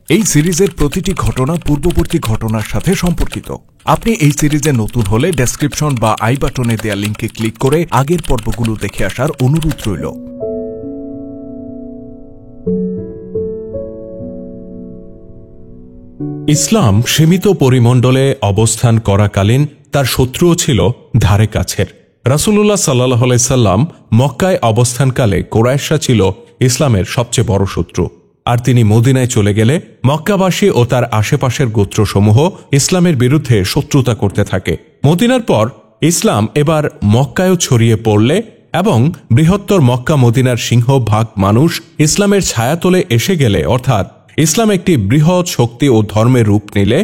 এই সিরিজের প্রতিটি ঘটনা পূর্ববর্তী ঘটনার সাথে সম্পর্কিত। আপনি এই সিরিজে নতুন হলে ডেসক্রিপশন বা আই বাটনে দেয়া লিঙ্কে ক্লিক করে আগের পর্বগুলো দেখে আসার অনুরোধ রইল। ইসলাম সীমিত পরিমণ্ডলে অবস্থান করাকালীন তার শত্রুও ছিল ধারে কাছের। রাসূলুল্লাহ সাল্লাল্লাহু আলাইহি সাল্লাম মক্কায় অবস্থানকালে কুরাইশরা ছিল ইসলামের সবচেয়ে বড় শত্রু, আর তিনি মদিনায় চলে গেলে মক্কাবাসী ও তার আশেপাশের গোত্রসমূহ ইসলামের বিরুদ্ধে শত্রুতা করতে থাকে। মদিনার পর ইসলাম এবার মক্কায়ও ছড়িয়ে পড়লে এবং বৃহত্তর মক্কা মদিনার সিংহভাগ মানুষ ইসলামের ছায়াতলে এসে গেলে, অর্থাৎ ইসলাম একটি বৃহৎ শক্তি ও ধর্মের রূপ নিলে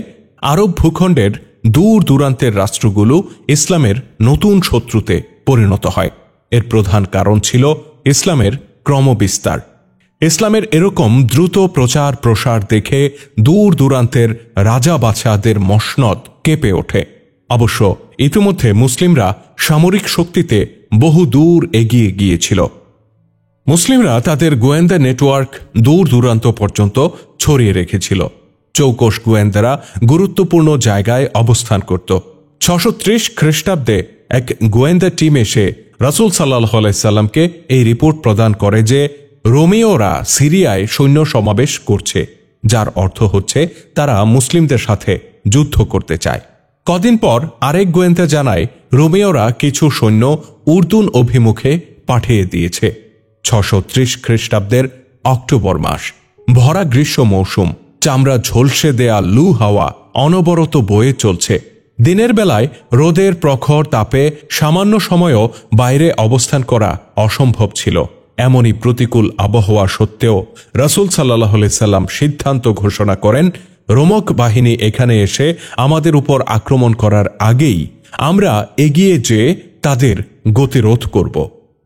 আরব ভূখণ্ডের দূর দূরান্তের রাষ্ট্রগুলো ইসলামের নতুন শত্রুতে পরিণত হয়। এর প্রধান কারণ ছিল ইসলামের ক্রমবিস্তার। ইসলামের এরকম দ্রুত প্রচার প্রসার দেখে দূর দূরান্তের রাজা বাদশাহদের মসনদ কেঁপে ওঠে। অবশ্য ইতিমধ্যে মুসলিমরা সামরিক শক্তিতে বহু দূর এগিয়ে গিয়েছিল। মুসলিমরা তাদের গোয়েন্দা নেটওয়ার্ক দূর দূরান্ত পর্যন্ত ছড়িয়ে রেখেছিল। চৌকস গোয়েন্দারা গুরুত্বপূর্ণ জায়গায় অবস্থান করত। 630 খ্রিস্টাব্দে এক গোয়েন্দা টিম এসে রাসূল সাল্লাল্লাহু আলাইহি সাল্লামকে এই রিপোর্ট প্রদান করে যে রোমীয়রা সিরিয়ায় সৈন্য সমাবেশ করছে, যার অর্থ হচ্ছে তারা মুসলিমদের সাথে যুদ্ধ করতে চায়। কদিন পর আরেক গোয়েন্দা জানায় রোমীয়রা কিছু সৈন্য উর্দুন অভিমুখে পাঠিয়ে দিয়েছে। 630 খ্রিস্টাব্দের অক্টোবর মাস, ভরা গ্রীষ্ম মৌসুম, চামড়া ঝলসে দেয়া লু হাওয়া অনবরত বয়ে চলছে। দিনের বেলায় রোদের প্রখর তাপে সামান্য সময়ও বাইরে অবস্থান করা অসম্ভব ছিল। এমনই প্রতিকূল আবহাওয়া সত্ত্বেও রাসূল সাল্লাল্লাহু আলাইহি সাল্লাম সিদ্ধান্ত ঘোষণা করেন, রোমক বাহিনী এখানে এসে আমাদের উপর আক্রমণ করার আগেই আমরা এগিয়ে যেয়ে তাদের গতিরোধ করব।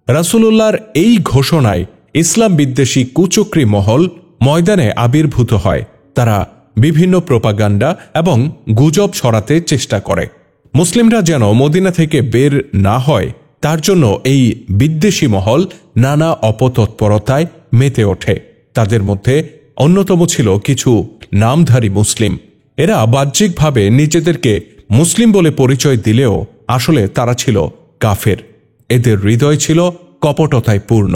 রাসূলুল্লাহর এই ঘোষণায় ইসলাম বিদ্বেষী কুচক্রী মহল ময়দানে আবির্ভূত হয়। তারা বিভিন্ন প্রোপাগান্ডা এবং গুজব ছড়াতে চেষ্টা করে। মুসলিমরা যেন মদিনা থেকে বের না হয় তার জন্য এই বিদ্বেষী মহল নানা অপতৎপরতায় মেতে ওঠে। তাদের মধ্যে অন্যতম ছিল কিছু নামধারী মুসলিম। এরা বাহ্যিকভাবে নিজেদেরকে মুসলিম বলে পরিচয় দিলেও আসলে তারা ছিল কাফের। এদের হৃদয় ছিল কপটতায় পূর্ণ।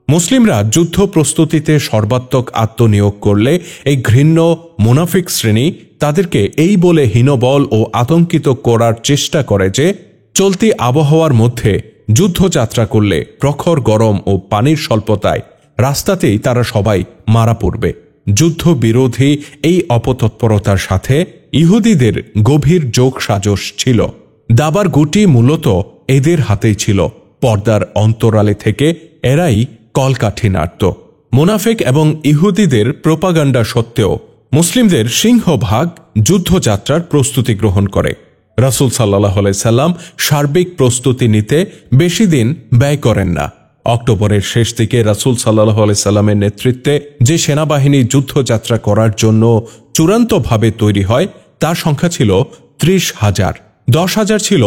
মুসলিমরা যুদ্ধ প্রস্তুতিতে সর্বাত্মক আত্মনিয়োগ করলে এই ঘৃণ্য মুনাফিক শ্রেণী তাদেরকে এই বলে হীনবল ও আতঙ্কিত করার চেষ্টা করে যে চলতি আবহাওয়ার মধ্যে যুদ্ধযাত্রা করলে প্রখর গরম ও পানির স্বল্পতায় রাস্তাতেই তারা সবাই মারা পড়বে। যুদ্ধ বিরোধী এই অপতৎপরতার সাথে ইহুদিদের গভীর যোগ সাজশ ছিল। দাবার গুটি মূলত এদের হাতেই ছিল। পর্দার অন্তরালে থেকে এরাই কলকাঠি নাড়ত। মুনাফিক এবং ইহুদিদের প্রোপাগান্ডা সত্ত্বেও মুসলিমদের সিংহভাগ যুদ্ধযাত্রার প্রস্তুতি গ্রহণ করে। রাসূল সাল্লাল্লাহু আলাইহি সাল্লাম সার্বিক প্রস্তুতি নিতে বেশি দিন ব্যয় করেন না। অক্টোবরের শেষ দিকে রাসূল সাল্লাল্লাহু আলাইহি সাল্লামের নেতৃত্বে যে সেনাবাহিনী যুদ্ধযাত্রা করার জন্য চূড়ান্তভাবে তৈরি হয় তার সংখ্যা ছিল 30,000। 10,000 ছিল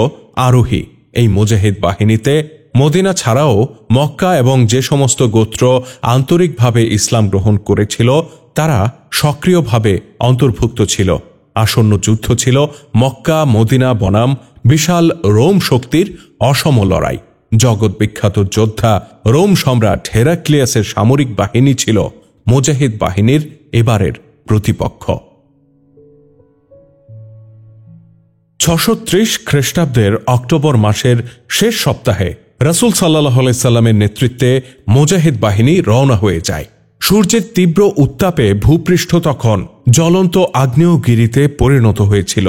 আরোহী। এই মুজাহিদ বাহিনীতে মদিনা ছাড়াও মক্কা এবং যে সমস্ত গোত্র আন্তরিকভাবে ইসলাম গ্রহণ করেছিল তারা সক্রিয়ভাবে অন্তর্ভুক্ত ছিল। আসন্ন যুদ্ধ ছিল মক্কা মদিনা বনাম বিশাল রোম শক্তির অসম লড়াই। জগৎ বিখ্যাত যোদ্ধা রোম সম্রাট হেরাক্লিয়াসের সামরিক বাহিনী ছিল মুজাহিদ বাহিনীর এবারের প্রতিপক্ষ। 630 খ্রিস্টাব্দের অক্টোবর মাসের শেষ সপ্তাহে রাসূল সাল্লাল্লাহু আলাইহি সাল্লামের নেতৃত্বে মুজাহিদ বাহিনী রওনা হয়ে যায়। সূর্যের তীব্র উত্তাপে ভূপৃষ্ঠ তখন জ্বলন্ত আগ্নেয়গিরিতে পরিণত হয়েছিল।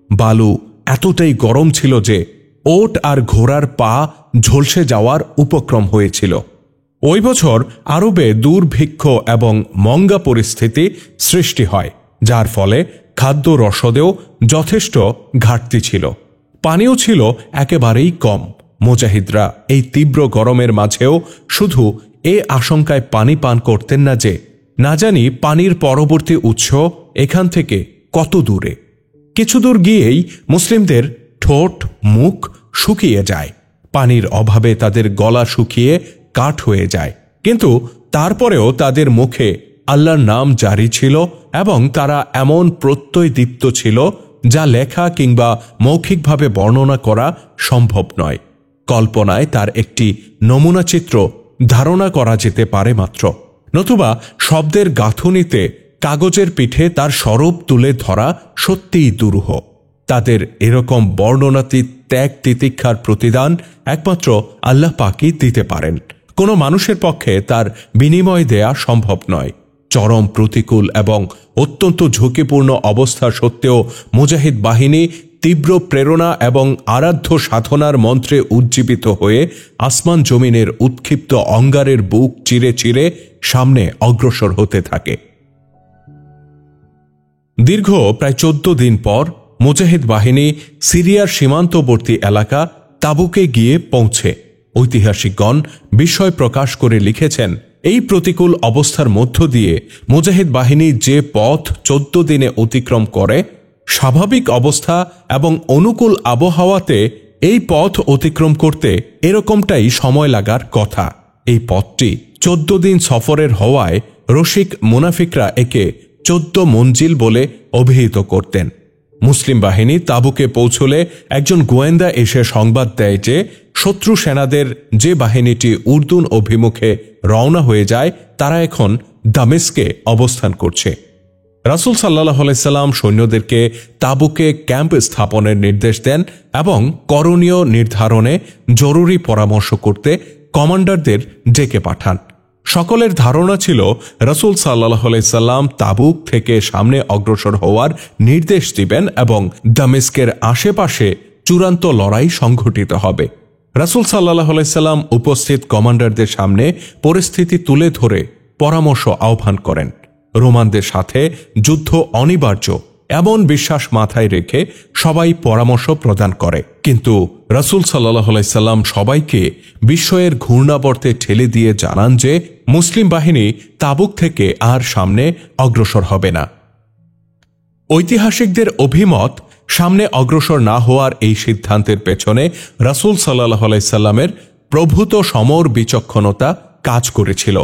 বালু এতটাই গরম ছিল যে ওট আর ঘোড়ার পা ঝলসে যাওয়ার উপক্রম হয়েছিল। ওই বছর আরবে দুর্ভিক্ষ এবং মঙ্গা পরিস্থিতি সৃষ্টি হয়, যার ফলে খাদ্য রসদেও যথেষ্ট ঘাটতি ছিল। পানিও ছিল একেবারেই কম। মুজাহিদরা এই তীব্র গরমের মাঝেও শুধু এ আশঙ্কায় পানি পান করতেন না যে না জানি পানির পরবর্তী উৎস এখান থেকে কত দূরে। কিছু দূর গিয়েই মুসলিমদের ঠোঁট মুখ শুকিয়ে যায়। পানির অভাবে তাদের গলা শুকিয়ে কাঠ হয়ে যায়, কিন্তু তারপরেও তাদের মুখে আল্লাহর নাম জারি ছিল এবং তারা এমন প্রত্যয়দীপ্ত ছিল যা লেখা কিংবা মৌখিকভাবে বর্ণনা করা সম্ভব নয়। কল্পনায় তার একটি নমুনা চিত্র ধারণা করা যেতে পারে মাত্র, নতুবা শব্দের গাঁথুনিতে কাগজের পিঠে তার স্বরূপ তুলে ধরা সত্যিই দুরূহ। তাদের এরকম বর্ণনাতীত ত্যাগ তিতিক্ষার প্রতিদান একমাত্র আল্লাহ পাকই দিতে পারেন। কোনো মানুষের পক্ষে তার বিনিময় দেয়া সম্ভব নয়। চরম প্রতিকূল এবং অত্যন্ত ঝুঁকিপূর্ণ অবস্থা সত্ত্বেও মুজাহিদ বাহিনী তীব্র প্রেরণা এবং আরাধ্য সাধনার মন্ত্রে উজ্জীবিত হয়ে আসমান জমিনের উৎক্ষিপ্ত অঙ্গারের বুক চিরে চিরে সামনে অগ্রসর হতে থাকে। দীর্ঘ প্রায় 14 দিন পর মুজাহিদ বাহিনী সিরিয়ার সীমান্তবর্তী এলাকা তাবুকে গিয়ে পৌঁছে। ঐতিহাসিকগণ বিস্ময় প্রকাশ করে লিখেছেন, এই প্রতিকূল অবস্থার মধ্য দিয়ে মুজাহিদ বাহিনী যে পথ 14 দিনে অতিক্রম করে, স্বাভাবিক অবস্থা এবং অনুকূল আবহাওয়াতে এই পথ অতিক্রম করতে এরকমটাই সময় লাগার কথা। এই পথটি 14 দিন সফরের হওয়ায় রসিক মুনাফিকরা একে 14 মঞ্জিল বলে অভিহিত করতেন। মুসলিম বাহিনী তাবুকে পৌঁছলে একজন গোয়েন্দা এসে সংবাদ দেয় যে শত্রু সেনাদের যে বাহিনীটি উর্দুন অভিমুখে রওনা হয়ে যায় তারা এখন দামেস্কে অবস্থান করছে। রাসূল সাল্লাল্লাহু আলাইহি সাল্লাম সৈন্যদেরকে তাবুকে ক্যাম্প স্থাপনের নির্দেশ দেন এবং করণীয় নির্ধারণে জরুরি পরামর্শ করতে কমান্ডারদের ডেকে পাঠান। সকলের ধারণা ছিল রাসূল সাল্লাল্লাহু আলাইহি সাল্লাম তাবুক থেকে সামনে অগ্রসর হওয়ার নির্দেশ দিবেন এবং দামেস্কের আশেপাশে চূড়ান্ত লড়াই সংঘটিত হবে। রাসূল সাল্লাল্লাহু আলাইহি সাল্লাম উপস্থিত কমান্ডারদের সামনে পরিস্থিতি তুলে ধরে পরামর্শ আহ্বান করেন। রোমানদের সাথে যুদ্ধ অনিবার্য এমন বিশ্বাস মাথায় রেখে সবাই পরামর্শ প্রদান করে, কিন্তু রাসূল সাল্লাল্লাহু আলাইহি সাল্লাম সবাইকে বিস্ময়ের ঘূর্ণাবর্তে ঠেলে দিয়ে জানান যে মুসলিম বাহিনী তাবুক থেকে আর সামনে অগ্রসর হবে না। ঐতিহাসিকদের অভিমত, সামনে অগ্রসর না হওয়ার এই সিদ্ধান্তের পেছনে রাসূল সাল্লাল্লাহু আলাইহি সাল্লামের প্রভূত সমর বিচক্ষণতা কাজ করেছিল।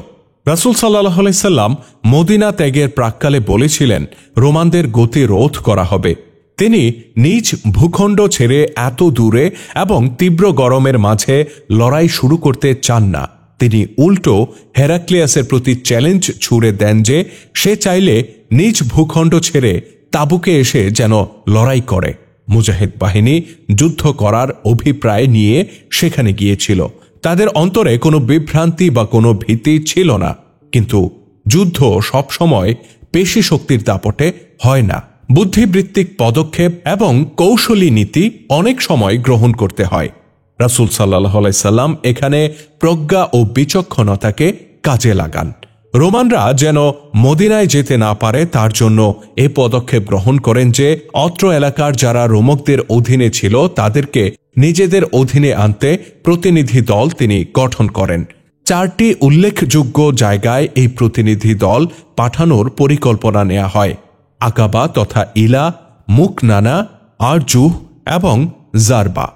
রাসূল সাল্লাল্লাহু আলাইহি সাল্লাম মদিনা ত্যাগের প্রাক্কালে বলেছিলেন রোমানদের গতি রোধ করা হবে। তিনি নিজ ভূখণ্ড ছেড়ে এত দূরে এবং তীব্র গরমের মাঝে লড়াই শুরু করতে চান না। তিনি উল্টো হেরাক্লিয়াসের প্রতি চ্যালেঞ্জ ছুড়ে দেন যে সে চাইলে নিজ ভূখণ্ড ছেড়ে তাবুকে এসে যেন লড়াই করে। মুজাহিদ বাহিনী যুদ্ধ করার অভিপ্রায় নিয়ে সেখানে গিয়েছিল। তাদের অন্তরে কোনো বিভ্রান্তি বা কোনো ভীতি ছিল না, কিন্তু যুদ্ধ সবসময় পেশি শক্তির দাপটে হয় না। বুদ্ধিবৃত্তিক পদক্ষেপ এবং কৌশলী নীতি অনেক সময় গ্রহণ করতে হয়। রাসূল সাল্লাল্লাহু আলাইহি সাল্লাম এখানে প্রজ্ঞা ও বিচক্ষণতাকে কাজে লাগান। রোমানরা যেন মদিনায় যেতে না পারে তার জন্য এ পদক্ষেপ গ্রহণ করেন যে অত্র এলাকার যারা রোমকদের অধীনে ছিল তাদেরকে নিজেদের অধীনে আনতে প্রতিনিধি দল তিনি গঠন করেন। 4টি উল্লেখযোগ্য জায়গায় এই প্রতিনিধি দল পাঠানোর পরিকল্পনা নেওয়া হয়: আকাবা তথা ইলা, মুকনানা, আরজুহ এবং জারবা।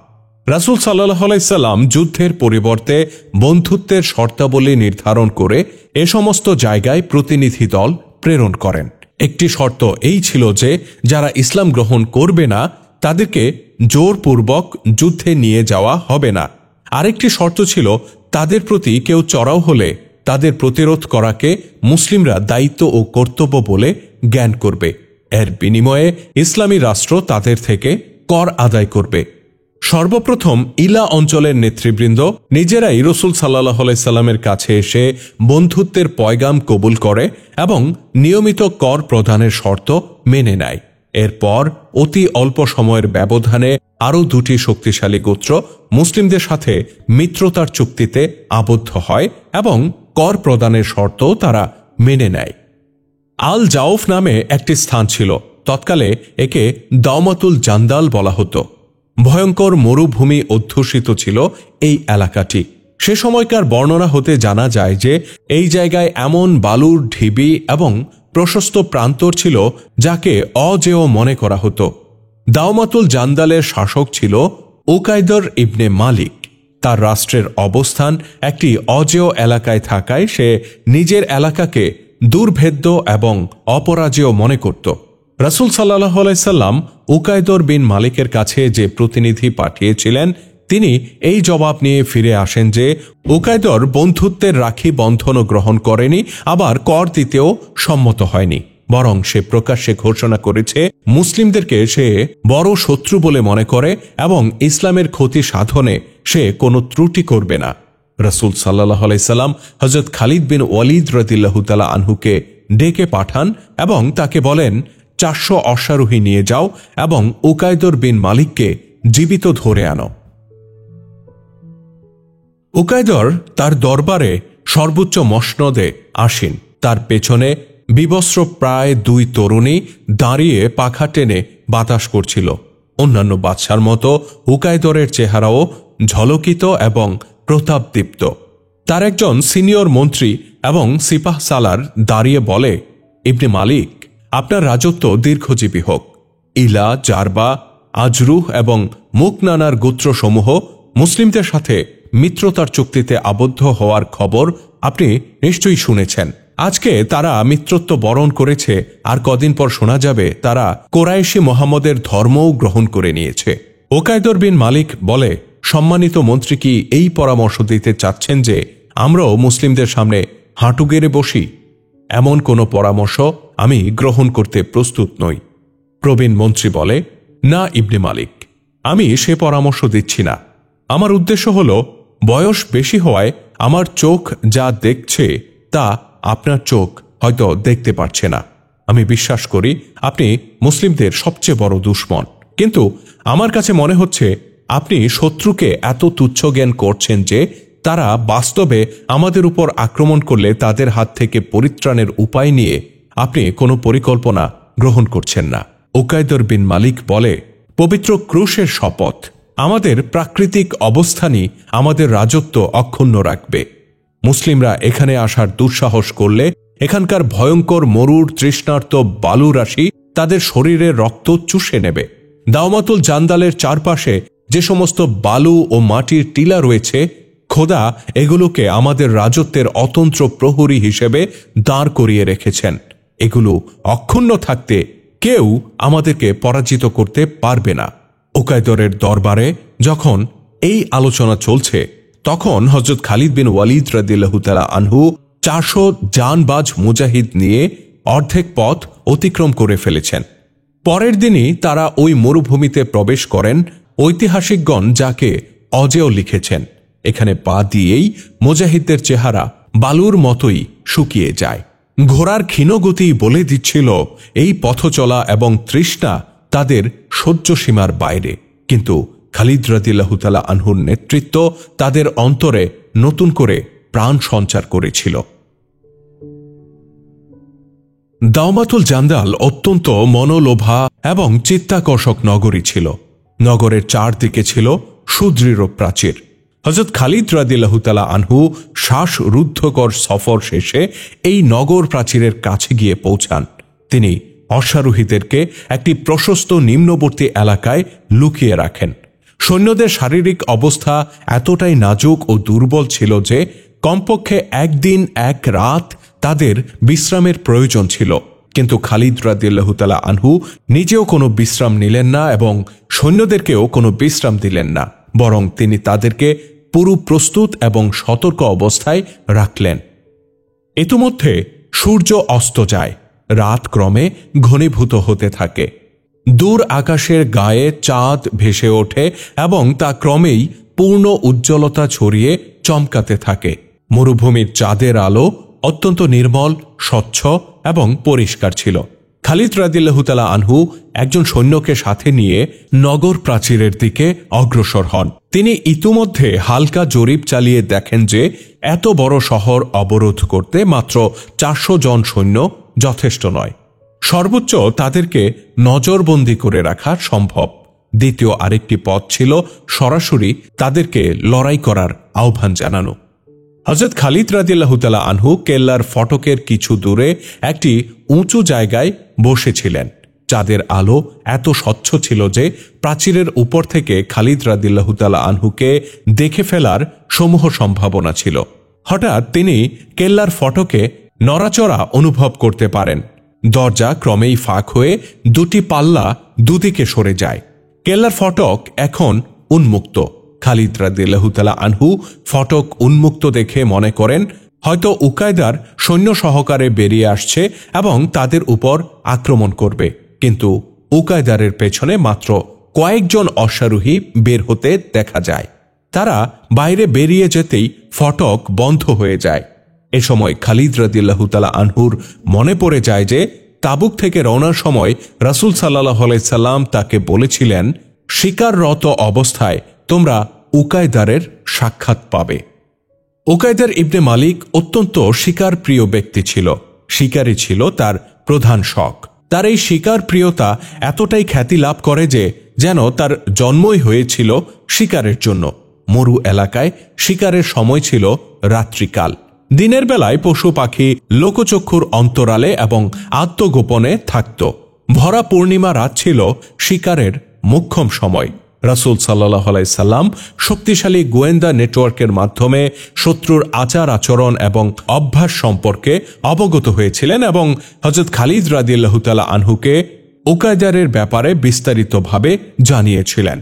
রাসূল সাল্লাল্লাহু আলাইহি সাল্লাম যুদ্ধের পরিবর্তে বন্ধুত্বের শর্তাবলী নির্ধারণ করে এ সমস্ত জায়গায় প্রতিনিধি দল প্রেরণ করেন। একটি শর্ত এই ছিল যে যারা ইসলাম গ্রহণ করবে না তাদেরকে জোরপূর্বক যুদ্ধে নিয়ে যাওয়া হবে না। আরেকটি শর্ত ছিল তাদের প্রতি কেউ চড়াও হলে তাদের প্রতিরোধ করাকে মুসলিমরা দায়িত্ব ও কর্তব্য বলে জ্ঞান করবে। এর বিনিময়ে ইসলামী রাষ্ট্র তাদের থেকে কর আদায় করবে। সর্বপ্রথম ইলা অঞ্চলের নেতৃবৃন্দ নিজেরাই রাসূল সাল্লাল্লাহু আলাইহি সাল্লামের কাছে এসে বন্ধুত্বের পয়গাম কবুল করে এবং নিয়মিত কর প্রদানের শর্ত মেনে নেয়। এরপর অতি অল্প সময়ের ব্যবধানে আরও 2টি শক্তিশালী গোত্র মুসলিমদের সাথে মিত্রতার চুক্তিতে আবদ্ধ হয় এবং কর প্রদানের শর্ত তারা মেনে নেয়। আল জাউফ নামে একটি স্থান ছিল। তৎকালে একে দাওমাতুল জান্দাল বলা হতো। ভয়ঙ্কর মরুভূমি অধ্যুষিত ছিল এই এলাকাটি। সে সময়কার বর্ণনা হতে জানা যায় যে এই জায়গায় এমন বালুর ঢিবি এবং প্রশস্ত প্রান্তর ছিল যাকে অজেয় মনে করা হতো। দাওমাতুল জান্দালের শাসক ছিল উকাইদর ইবনে মালিক। তার রাষ্ট্রের অবস্থান একটি অজেয় এলাকায় থাকায় সে নিজের এলাকাকে দুর্ভেদ্য এবং অপরাজেয় মনে করত। রাসূল সাল্লাল্লাহু আলাইহি সাল্লাম উকাইদর বিন মালিকের কাছে যে প্রতিনিধি পাঠিয়েছিলেন, তিনি এই জবাব নিয়ে ফিরে আসেন যে উকাইদর বন্ধুত্বের রাখি বন্ধনও গ্রহণ করেনি, আবার কর দিতেও সম্মত হয়নি, বরং সে প্রকাশ্যে ঘোষণা করেছে মুসলিমদেরকে সে বড় শত্রু বলে মনে করে এবং ইসলামের ক্ষতি সাধনে সে কোনো ত্রুটি করবে না। রাসূল সাল্লাল্লাহু আলাইহি সাল্লাম হযরত খালিদ বিন ওয়ালিদ রাদিয়াল্লাহু তাআলা আনহুকে ডেকে পাঠান এবং তাকে বলেন, 400 অশ্বারোহী নিয়ে যাও এবং উকাইদর বিন মালিককে জীবিত ধরে আনো। উকাইদর তার দরবারে সর্বোচ্চ মসনদে আসীন, তার পেছনে বিবস্ত্র প্রায় 2 তরুণী দাঁড়িয়ে পাখা টেনে বাতাস করছিল। অন্যান্য বাদশার মতো উকাইদরের চেহারাও ঝলকিত এবং প্রতাপদীপ্ত। তার একজন সিনিয়র মন্ত্রী এবং সিপাহ সালার দাঁড়িয়ে বলে, ইবনে মালিক, আপনার রাজত্ব দীর্ঘজীবী হোক। ইলা, জারবা, আজরুহ এবং মুকনানার গোত্রসমূহ মুসলিমদের সাথে মিত্রতার চুক্তিতে আবদ্ধ হওয়ার খবর আপনি নিশ্চয়ই শুনেছেন। আজকে তারা মিত্রত্ব বরণ করেছে, আর কদিন পর শোনা যাবে তারা কোরাইশি মোহাম্মদের ধর্মও গ্রহণ করে নিয়েছে। উকাইদর বিন মালিক বলে, সম্মানিত মন্ত্রী কি এই পরামর্শ দিতে চাচ্ছেন যে আমরাও মুসলিমদের সামনে হাঁটু গেড়ে বসি? এমন কোনো পরামর্শ আমি গ্রহণ করতে প্রস্তুত নই। প্রবীণ মন্ত্রী বলে, না ইবনে মালিক, আমি সে পরামর্শ দিচ্ছি না। আমার উদ্দেশ্য হল, বয়স বেশি হওয়ায় আমার চোখ যা দেখছে তা আপনার চোখ হয়তো দেখতে পারছে না। আমি বিশ্বাস করি আপনি মুসলিমদের সবচেয়ে বড় দুশমন, কিন্তু আমার কাছে মনে হচ্ছে আপনি শত্রুকে এত তুচ্ছ জ্ঞান করছেন যে তারা বাস্তবে আমাদের উপর আক্রমণ করলে তাদের হাত থেকে পরিত্রাণের উপায় নিয়ে আপনি কোনো পরিকল্পনা গ্রহণ করছেন না। উকাইদর বিন মালিক বলে, পবিত্র ক্রুশের শপথ, আমাদের প্রাকৃতিক অবস্থানই আমাদের রাজত্ব অক্ষুণ্ণ রাখবে। মুসলিমরা এখানে আসার দুঃসাহস করলে এখানকার ভয়ঙ্কর মরুর তৃষ্ণার্ত বালু রাশি তাদের শরীরের রক্ত চুষে নেবে। দাওমাতুল জান্দালের চারপাশে যে সমস্ত বালু ও মাটির টিলা রয়েছে, খোদা এগুলোকে আমাদের রাজত্বের অতন্ত্র প্রহরী হিসেবে দাঁড় করিয়ে রেখেছেন। এগুলো অক্ষুণ্ণ থাকতে কেউ আমাদেরকে পরাজিত করতে পারবে না। উকাইদরের দরবারে যখন এই আলোচনা চলছে, তখন হযরত খালিদ বিন ওয়ালিদ রাদিয়াল্লাহু তাআলা আনহু 400 জানবাজ মুজাহিদ নিয়ে অর্ধেক পথ অতিক্রম করে ফেলেছেন। পরের দিনই তারা ওই মরুভূমিতে প্রবেশ করেন। ঐতিহাসিকগণ যাকে অজেয় লিখেছেন, এখানে পা দিয়েই মুজাহিদদের চেহারা বালুর মতোই শুকিয়ে যায়। ঘোড়ার ক্ষীণগতি বলে দিচ্ছিল এই পথ চলা এবং তৃষ্ণা তাদের সহ্য সীমার বাইরে, কিন্তু খালিদ রাদিয়াল্লাহু তাআলা আনহুর নেতৃত্ব তাদের অন্তরে নতুন করে প্রাণ সঞ্চার করেছিল। দাওমাতুল জান্দাল অত্যন্ত মনোলোভা এবং চিত্তাকর্ষক নগরী ছিল। নগরের চারদিকে ছিল সুদৃঢ় প্রাচীর। হযরত খালিদ রাদিয়াল্লাহু তাআলা আনহু শ্বাসরুদ্ধকর সফর শেষে এই নগর প্রাচীরের কাছে গিয়ে পৌঁছান। তিনি অশ্বারোহীদেরকে একটি প্রশস্ত নিম্নবর্তী এলাকায় লুকিয়ে রাখেন। সৈন্যদের শারীরিক অবস্থা এতটাই নাজুক ও দুর্বল ছিল যে কমপক্ষে একদিন এক রাত তাদের বিশ্রামের প্রয়োজন ছিল, কিন্তু খালিদ রাদিয়াল্লাহু তাআলা আনহু নিজেও কোনো বিশ্রাম নিলেন না এবং সৈন্যদেরকেও কোনো বিশ্রাম দিলেন না, বরং তিনি তাদেরকে পুরো প্রস্তুত এবং সতর্ক অবস্থায় রাখলেন। ইতিমধ্যে সূর্য অস্ত যায়, রাত ক্রমে ঘনীভূত হতে থাকে। দূর আকাশের গায়ে চাঁদ ভেসে ওঠে এবং তা ক্রমেই পূর্ণ উজ্জ্বলতা ছড়িয়ে চমকাতে থাকে। মরুভূমির চাঁদের আলো অত্যন্ত নির্মল, স্বচ্ছ এবং পরিষ্কার ছিল। খালিদ রাদিয়াল্লাহু তাআলা আনহু একজন সৈন্যকে সাথে নিয়ে নগর প্রাচীরের দিকে অগ্রসর হন। তিনি ইতিমধ্যে হালকা জরিপ চালিয়ে দেখেন যে এত বড় শহর অবরোধ করতে মাত্র 400 জন সৈন্য যথেষ্ট নয়। সর্বোচ্চ তাদেরকে নজরবন্দি করে রাখা সম্ভব। দ্বিতীয় আরেকটি পথ ছিল সরাসরি তাদেরকে লড়াই করার আহ্বান জানানো। হযরত খালিদ রাদিয়াল্লাহু তাআলা আনহু কেল্লার ফটকের কিছু দূরে একটি উঁচু জায়গায় বসেছিলেন। চাঁদের আলো এত স্বচ্ছ ছিল যে প্রাচীরের উপর থেকে খালিদ রাদিয়াল্লাহু তাআলা আনহুকে দেখে ফেলার সমূহ সম্ভাবনা ছিল। হঠাৎ তিনি কেল্লার ফটকে নড়াচড়া অনুভব করতে পারেন। দরজা ক্রমেই ফাঁক হয়ে দুটি পাল্লা দুদিকে সরে যায়। কেল্লার ফটক এখন উন্মুক্ত। খালিদ রাদিয়াল্লাহু তাআলা আনহু ফটক উন্মুক্ত দেখে মনে করেন হয়তো উকায়দার সৈন্য সহকারে বেরিয়ে আসছে এবং তাদের উপর আক্রমণ করবে, কিন্তু উকায়দারের পেছনে মাত্র কয়েকজন অশ্বারোহী বের হতে দেখা যায়। তারা বাইরে বেরিয়ে যেতেই ফটক বন্ধ হয়ে যায়। এ সময় খালিদ রাদিয়াল্লাহু তাআলা আনহুর মনে পড়ে যায় যে তাবুক থেকে রওনার সময় রাসূল সাল্লাল্লাহু আলাইহি সাল্লাম তাকে বলেছিলেন, শিকাররত অবস্থায় তোমরা উকায়দারের সাক্ষাৎ পাবে। উকায়দার ইবনে মালিক অত্যন্ত শিকার প্রিয় ব্যক্তি ছিল। শিকারই ছিল তার প্রধান শখ। তার এই শিকার প্রিয়তা এতটাই খ্যাতি লাভ করে যে যেন তার জন্মই হয়েছিল শিকারের জন্য। মরু এলাকায় শিকারের সময় ছিল রাত্রিকাল। দিনের বেলায় পশু পাখি লোকচক্ষুর অন্তরালে এবং আত্মগোপনে থাকত। ভরা পূর্ণিমা রাত ছিল শিকারের মোক্ষম সময়। রাসূল সাল্লাল্লাহু আলাইহি সাল্লাম শক্তিশালী গোয়েন্দা নেটওয়ার্কের মাধ্যমে শত্রুর আচার আচরণ এবং অভ্যাস সম্পর্কে অবগত হয়েছিলেন এবং হযরত খালিদ রাদিয়াল্লাহু তাআলা আনহুকে উকায়দারের ব্যাপারে বিস্তারিতভাবে জানিয়েছিলেন।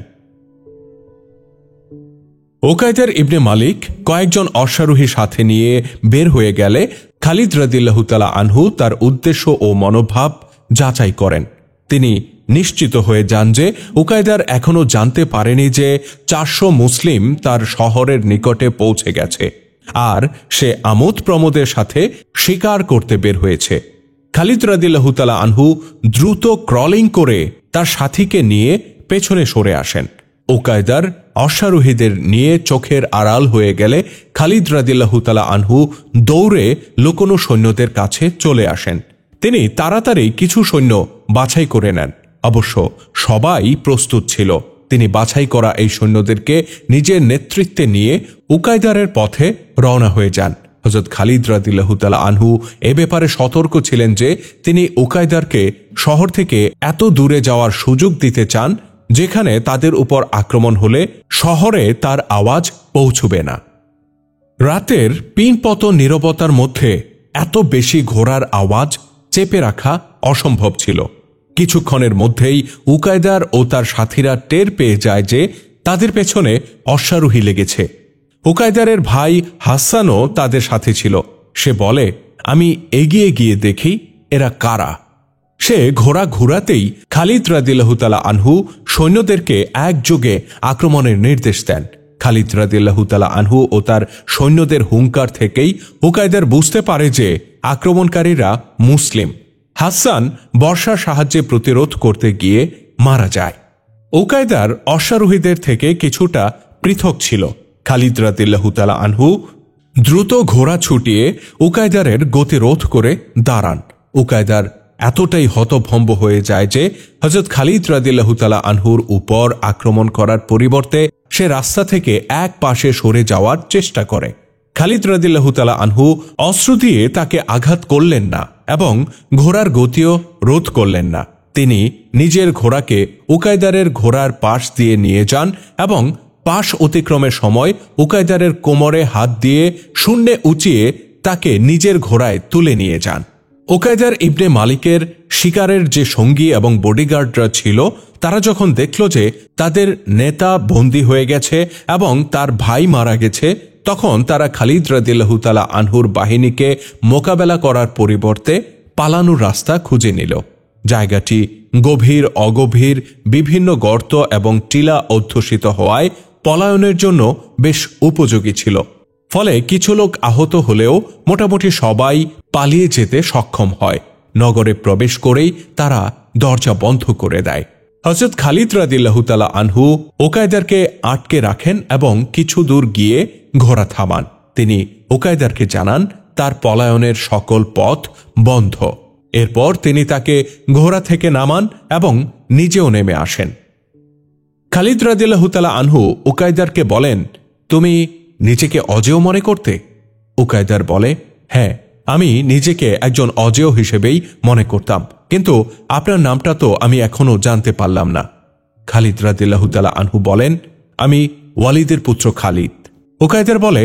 উকায়দার ইবনে মালিক কয়েকজন অশ্বারোহী সাথে নিয়ে বের হয়ে গেলে খালিদ রাদিয়াল্লাহু তাআলা আনহু তার উদ্দেশ্য ও মনোভাব যাচাই করেন। তিনি নিশ্চিত হয়ে যান যে উকায়দার এখনও জানতে পারেনি যে 400 মুসলিম তার শহরের নিকটে পৌঁছে গেছে আর সে আমোদ প্রমোদের সাথে শিকার করতে বের হয়েছে। খালিদ রাদিয়াল্লাহু তাআলা আনহু দ্রুত ক্রলিং করে তার সাথীকে নিয়ে পেছনে সরে আসেন। উকায়দার অশ্বারোহীদের নিয়ে চোখের আড়াল হয়ে গেলে খালিদ রাদিয়াল্লাহু তাআলা আনহু দৌড়ে লুকোনো সৈন্যদের কাছে চলে আসেন। তিনি তাড়াতাড়ি কিছু সৈন্য বাছাই করে নেন। অবশ্য সবাই প্রস্তুত ছিল। তিনি বাছাই করা এই সৈন্যদেরকে নিজের নেতৃত্বে নিয়ে উকায়দারের পথে রওনা হয়ে যান। হযরত খালিদ রাদিয়াল্লাহু তাআলা আনহু এ ব্যাপারে সতর্ক ছিলেন যে তিনি উকায়দারকে শহর থেকে এত দূরে যাওয়ার সুযোগ দিতে চান যেখানে তাদের উপর আক্রমণ হলে শহরে তার আওয়াজ পৌঁছবে না। রাতের পিনপতন নীরবতার মধ্যে এত বেশি ঘোড়ার আওয়াজ চেপে রাখা অসম্ভব ছিল। কিছুক্ষণের মধ্যেই উকায়দার ও তার সাথীরা টের পেয়ে যায় যে তাদের পেছনে অশ্বারোহী লেগেছে। উকায়দারের ভাই হাসানও তাদের সাথে ছিল। সে বলে, আমি এগিয়ে গিয়ে দেখি এরা কারা। সে ঘোড়া ঘুরাতেই খালিদ রাদিয়াল্লাহু তাআলা আনহু সৈন্যদেরকে একযোগে আক্রমণের নির্দেশ দেন। খালিদ রাদিয়াল্লাহু তাআলা আনহু ও তার সৈন্যদের হুঙ্কার থেকেই উকায়দার বুঝতে পারে যে আক্রমণকারীরা মুসলিম। হাসান বর্ষার সাহায্যে প্রতিরোধ করতে গিয়ে মারা যায়। উকায়দার অশ্বারোহীদের থেকে কিছুটা পৃথক ছিল। খালিদ রাদিয়াল্লাহু তাআলা আনহু দ্রুত ঘোড়া ছুটিয়ে উকায়দারের গতিরোধ করে দাঁড়ান। উকায়দার এতটাই হতভম্ব হয়ে যায় যে হযরত খালিদ রাদিয়াল্লাহু তাআলা আনহুর উপর আক্রমণ করার পরিবর্তে সে রাস্তা থেকে এক পাশে সরে যাওয়ার চেষ্টা করে। খালিদ রাদিয়াল্লাহু তাআলা আনহু অস্ত্র দিয়ে তাকে আঘাত করলেন না এবং ঘোড়ার গতিও রোধ করলেন না। তিনি নিজের ঘোড়াকে উকায়দারের ঘোড়ার পাশ দিয়ে নিয়ে যান এবং পাশ অতিক্রমের সময় উকায়দারের কোমরে হাত দিয়ে শূন্যে উঁচিয়ে তাকে নিজের ঘোড়ায় তুলে নিয়ে যান। উকায়দার ইবনে মালিকের শিকারের যে সঙ্গী এবং বডিগার্ডরা ছিল তারা যখন দেখল যে তাদের নেতা বন্দী হয়ে গেছে এবং তার ভাই মারা গেছে, তখন তারা খালিদ রাদিয়াল্লাহু তাআলা আনহুর বাহিনীকে মোকাবেলা করার পরিবর্তে পালানোর রাস্তা খুঁজে নিল। জায়গাটি গভীর অগভীর বিভিন্ন গর্ত এবং টিলা অধ্যুষিত হওয়ায় পলায়নের জন্য বেশ উপযোগী ছিল। ফলে কিছু লোক আহত হলেও মোটামুটি সবাই পালিয়ে যেতে সক্ষম হয়। নগরে প্রবেশ করেই তারা দরজা বন্ধ করে দেয়। হযরত খালিদ রাদিয়াল্লাহু তাআলা আনহু উকায়দারকে আটকে রাখেন এবং কিছু দূর গিয়ে ঘোড়া থামান। তিনি উকায়দারকে জানান তার পলায়নের সকল পথ বন্ধ। এরপর তিনি তাকে ঘোড়া থেকে নামান এবং নিজেও নেমে আসেন। খালিদ রাদিয়াল্লাহু তাআলা আনহু উকায়দারকে বলেন, তুমি নিজেকে অজেয় মনে করতে? উকায়দার বলে, হ্যাঁ, আমি নিজেকে একজন অজেয় হিসেবেই মনে করতাম, কিন্তু আপনার নামটা তো আমি এখনো জানতে পারলাম না। খালিদ রাদিয়াল্লাহু তাআলা আনহু বলেন, আমি ওয়ালিদের পুত্র খালিদ। উকায়দার বলে,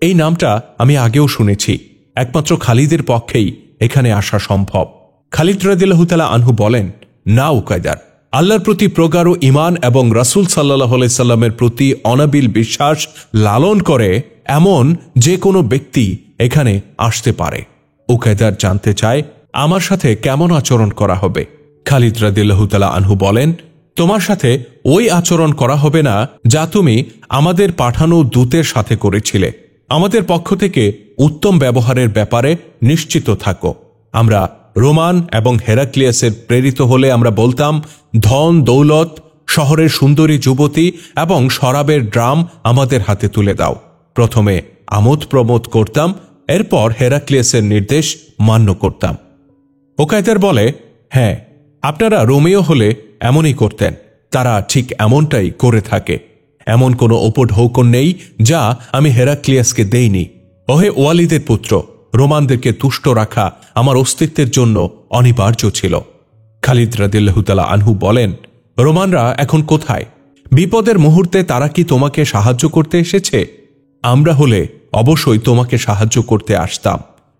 এই নামটা আমি আগেও শুনেছি, একমাত্র খালিদের পক্ষেই এখানে আসা সম্ভব। খালিদ রাদিয়াল্লাহু তাআলা আনহু বলেন, না উকাইদার, আল্লাহর প্রতি প্রগাঢ় ঈমান এবং রাসূল সাল্লাল্লাহু আলাইহি সাল্লামের প্রতি অনাবিল বিশ্বাস লালন করে এমন যে কোনো ব্যক্তি এখানে আসতে পারে। উকাইদার জানতে চায় আমার সাথে কেমন আচরণ করা হবে। খালিদ রাদিয়াল্লাহু তাআলা আনহু বলেন, তোমার সাথে ওই আচরণ করা হবে না যা তুমি আমাদের পাঠানো দূতের সাথে করেছিলে। আমাদের পক্ষ থেকে উত্তম ব্যবহারের ব্যাপারে নিশ্চিত থাকো। আমরা রোমান এবং হেরাক্লিয়াসের প্রেরিত হলে আমরা বলতাম, ধন দৌলত, শহরের সুন্দরী যুবতী এবং শরাবের ড্রাম আমাদের হাতে তুলে দাও। প্রথমে আমোদ প্রমোদ করতাম, এরপর হেরাক্লিয়াসের নির্দেশ মান্য করতাম। উকাইদার বলে, হ্যাঁ, আপনারা রোমীয় হলে এমনই করতেন। তারা ঠিক এমনটাই করে থাকে। এমন কোনো উপঢৌকন নেই যা আমি হেরাক্লিয়াসকে দেইনি। ওহে ওয়ালিদের পুত্র, রোমানদেরকে তুষ্ট রাখা আমার অস্তিত্বের জন্য অনিবার্য ছিল। খালিদ রাদিয়াল্লাহু তাআলা আনহু বলেন, রোমানরা এখন কোথায়? বিপদের মুহূর্তে তারা কি তোমাকে সাহায্য করতে এসেছে? আমরা হলে অবশ্যই তোমাকে সাহায্য করতে আসতাম।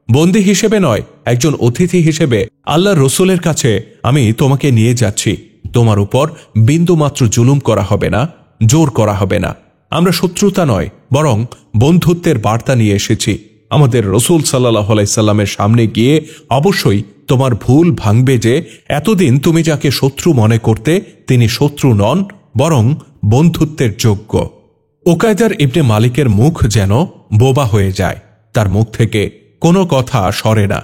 বন্দী হিসেবে নয়, একজন অতিথি হিসেবে আল্লাহর রসুলের কাছে আমি তোমাকে নিয়ে যাচ্ছি। তোমার উপর বিন্দুমাত্র জুলুম করা হবে না, জোর করা হবে না। আমরা শত্রুতা নয়, বরং বন্ধুত্বের বার্তা নিয়ে এসেছি। আমাদের রসুল সাল্লাল্লাহু আলাইহি সাল্লামের সামনে গিয়ে অবশ্যই তোমার ভুল ভাঙবে যে এতদিন তুমি যাকে শত্রু মনে করতে তিনি শত্রু নন, বরং বন্ধুত্বের যোগ্য। উকাইদার ইবনে মালিকের মুখ যেন বোবা হয়ে যায়। তার মুখ থেকে কোনো কথা সরে না।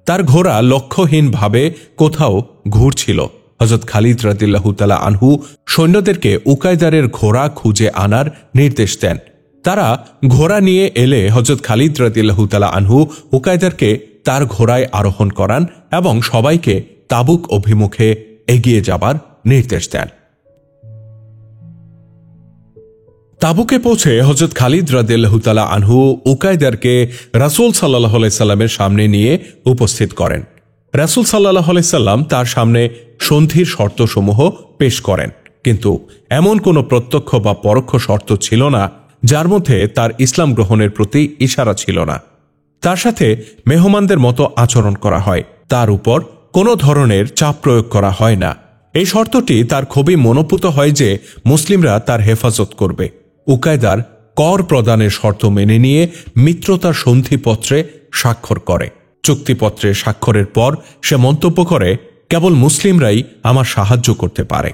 তার ঘোড়া লক্ষ্যহীনভাবে কোথাও ঘুরছিল। হযরত খালিদ রাদিয়াল্লাহু তাআলা আনহু সৈন্যদেরকে উকাইদারের ঘোড়া খুঁজে আনার নির্দেশ দেন। তারা ঘোড়া নিয়ে এলে হযরত খালিদ রাদিয়াল্লাহু তাআলা আনহু উকাইদারকে তার ঘোড়ায় আরোহণ করান এবং সবাইকে তাবুক অভিমুখে এগিয়ে যাবার নির্দেশ দেন। তাবুকে পৌঁছে হযরত খালিদ রাদিয়াল্লাহু তাআলা আনহু উকাইদারকে রাসূল সাল্লাল্লাহু আলাইহি সাল্লামের সামনে নিয়ে উপস্থিত করেন। রাসূল সাল্লাল্লাহু আলাইহি সাল্লাম তার সামনে সন্ধির শর্তসমূহ পেশ করেন, কিন্তু এমন কোনো প্রত্যক্ষ বা পরোক্ষ শর্ত ছিল না যার মধ্যে তার ইসলাম গ্রহণের প্রতি ইশারা ছিল না। তার সাথে মেহমানদের মতো আচরণ করা হয়, তার উপর কোনো ধরনের চাপ প্রয়োগ করা হয় না। এই শর্তটি তার খুবই মনোপুত হয় যে মুসলিমরা তার হেফাজত করবে। উকাইদার কর প্রদানের শর্ত মেনে নিয়ে মিত্রতার সন্ধিপত্রে স্বাক্ষর করে। চুক্তিপত্রে স্বাক্ষরের পর সে মন্তব্য করে, কেবল মুসলিমরাই আমার সাহায্য করতে পারে।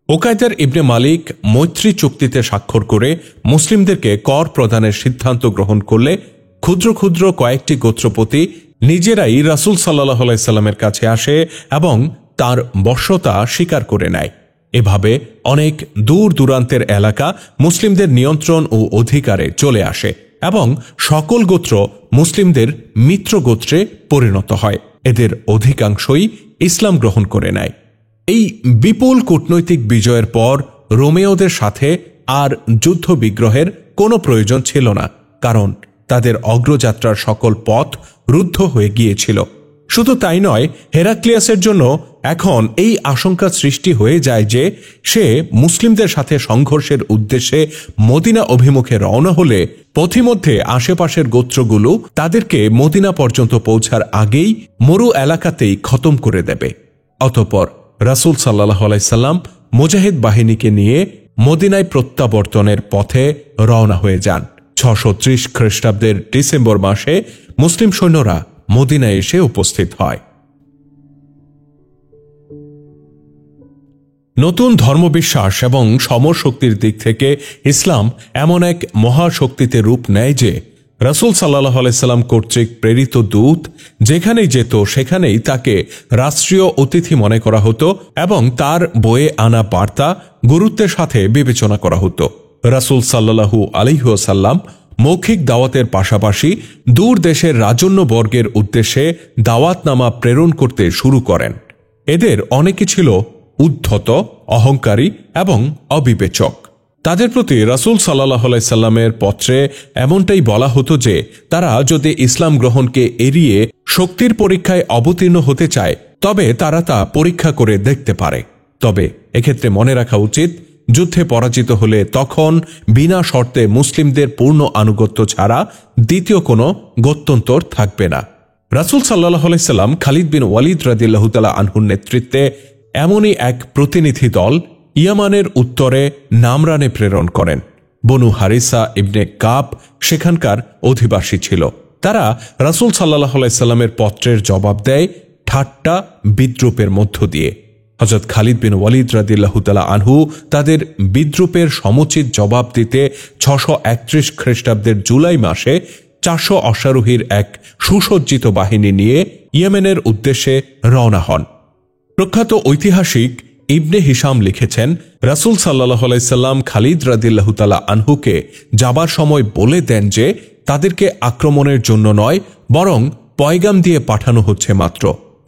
উকাইদার ইবনে মালিক মৈত্রী চুক্তিতে স্বাক্ষর করে মুসলিমদেরকে কর প্রদানের সিদ্ধান্ত গ্রহণ করলে ক্ষুদ্র ক্ষুদ্র কয়েকটি গোত্রপতি নিজেরাই রাসূল সাল্লাল্লাহু আলাইহি সাল্লামের কাছে আসে এবং তার বশ্যতা স্বীকার করে নেয়। এভাবে অনেক দূর দূরান্তের এলাকা মুসলিমদের নিয়ন্ত্রণ ও অধিকারে চলে আসে এবং সকল গোত্র মুসলিমদের মিত্র গোত্রে পরিণত হয়। এদের অধিকাংশই ইসলাম গ্রহণ করে নেয়। এই বিপুল কূটনৈতিক বিজয়ের পর রোমেওদের সাথে আর যুদ্ধ বিগ্রহের কোনো প্রয়োজন ছিল না, কারণ তাদের অগ্রযাত্রার সকল পথ রুদ্ধ হয়ে গিয়েছিল। শুধু তাই নয়, হেরাক্লিয়াসের জন্য এখন এই আশঙ্কা সৃষ্টি হয়ে যায় যে সে মুসলিমদের সাথে সংঘর্ষের উদ্দেশ্যে মদিনা অভিমুখে রওনা হলে পথিমধ্যে আশেপাশের গোত্রগুলো তাদেরকে মদিনা পর্যন্ত পৌঁছার আগেই মরু এলাকাতেই খতম করে দেবে। অতঃপর রাসূল সাল্লাল্লাহু আলাইহি সাল্লাম মুজাহিদ বাহিনীকে নিয়ে মদিনায় প্রত্যাবর্তনের পথে রওনা হয়ে যান। 630 খ্রিস্টাব্দের ডিসেম্বর মাসে মুসলিম সৈন্যরা মদিনায় এসে উপস্থিত হয়। নতুন ধর্মবিশ্বাস এবং সমরশক্তির দিক থেকে ইসলাম এমন এক মহাশক্তিতে রূপ নেয় যে রাসূল সাল্লাল্লাহু আলাইহি সাল্লাম কর্তৃক প্রেরিত দূত যেখানেই যেত সেখানেই তাকে রাষ্ট্রীয় অতিথি মনে করা হতো এবং তার বয়ে আনা বার্তা গুরুত্বের সাথে বিবেচনা করা হতো। রাসূল সাল্লাল্লাহু আলাইহি ওয়াসাল্লাম মৌখিক দাওয়াতের পাশাপাশি দূর দেশের রাজন্যবর্গের উদ্দেশ্যে দাওয়াতনামা প্রেরণ করতে শুরু করেন। এদের অনেকে ছিল উদ্ধত, অহংকারী এবং অবিবেচক। তাদের প্রতি রাসূল সাল্লাল্লাহু আলাইহি সাল্লামের পত্রে এমনটাই বলা হতো যে তারা যদি ইসলাম গ্রহণকে এড়িয়ে শক্তির পরীক্ষায় অবতীর্ণ হতে চায় তবে তারা তা পরীক্ষা করে দেখতে পারে। তবে এক্ষেত্রে মনে রাখা উচিত যুদ্ধে পরাজিত হলে তখন বিনা শর্তে মুসলিমদের পূর্ণ আনুগত্য ছাড়া দ্বিতীয় কোনো গত্যন্তর থাকবে না। রাসূল সাল্লাল্লাহু আলাইহি সাল্লাম খালিদ বিন ওয়ালিদ রাদিয়াল্লাহু তাআলা আনহুর নেতৃত্বে এমনই এক প্রতিনিধি দল ইয়ামানের উত্তরে নামরানে প্রেরণ করেন। বনু হারিসা ইবনে কাব সেখানকার অধিবাসী ছিল। তারা রাসূল সাল্লাল্লাহু আলাইহি সাল্লামের পত্রের জবাব দেয় ঠাট্টা বিদ্রূপের মধ্য দিয়ে। হযরত খালিদ বিন ওয়ালিদ রাদিয়াল্লাহু তাআলা আনহু তাদের বিদ্রূপের সমুচিত জবাব দিতে 631 খ্রিস্টাব্দের জুলাই মাসে 400 অশ্বারোহীর এক সুসজ্জিত বাহিনী নিয়ে ইয়েমেনের উদ্দেশ্যে রওনা হন। প্রখ্যাত ঐতিহাসিক ইবনে হিশাম লিখেছেন, রাসূল সাল্লাল্লাহু আলাইহি সাল্লাম খালিদ রাদিয়াল্লাহু তাআলা আনহুকে যাবার সময় বলে দেন যে তাদেরকে আক্রমণের জন্য নয়, বরং পয়গাম দিয়ে পাঠানো হচ্ছে মাত্র।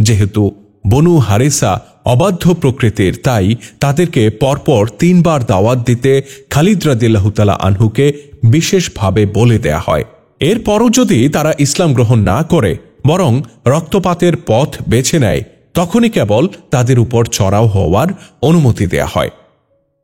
যেহেতু বনু হারিসা অবাধ্য প্রকৃতির, তাই তাদেরকে পরপর 3 বার দাওয়াত দিতে খালিদ রাদিয়াল্লাহু তাআলা আনহুকে বিশেষভাবে বলে দেয়া হয়। এরপরও যদি তারা ইসলাম গ্রহণ না করে বরং রক্তপাতের পথ বেছে নেয়, তখনই কেবল তাদের উপর চড়াও হওয়ার অনুমতি দেয়া হয়।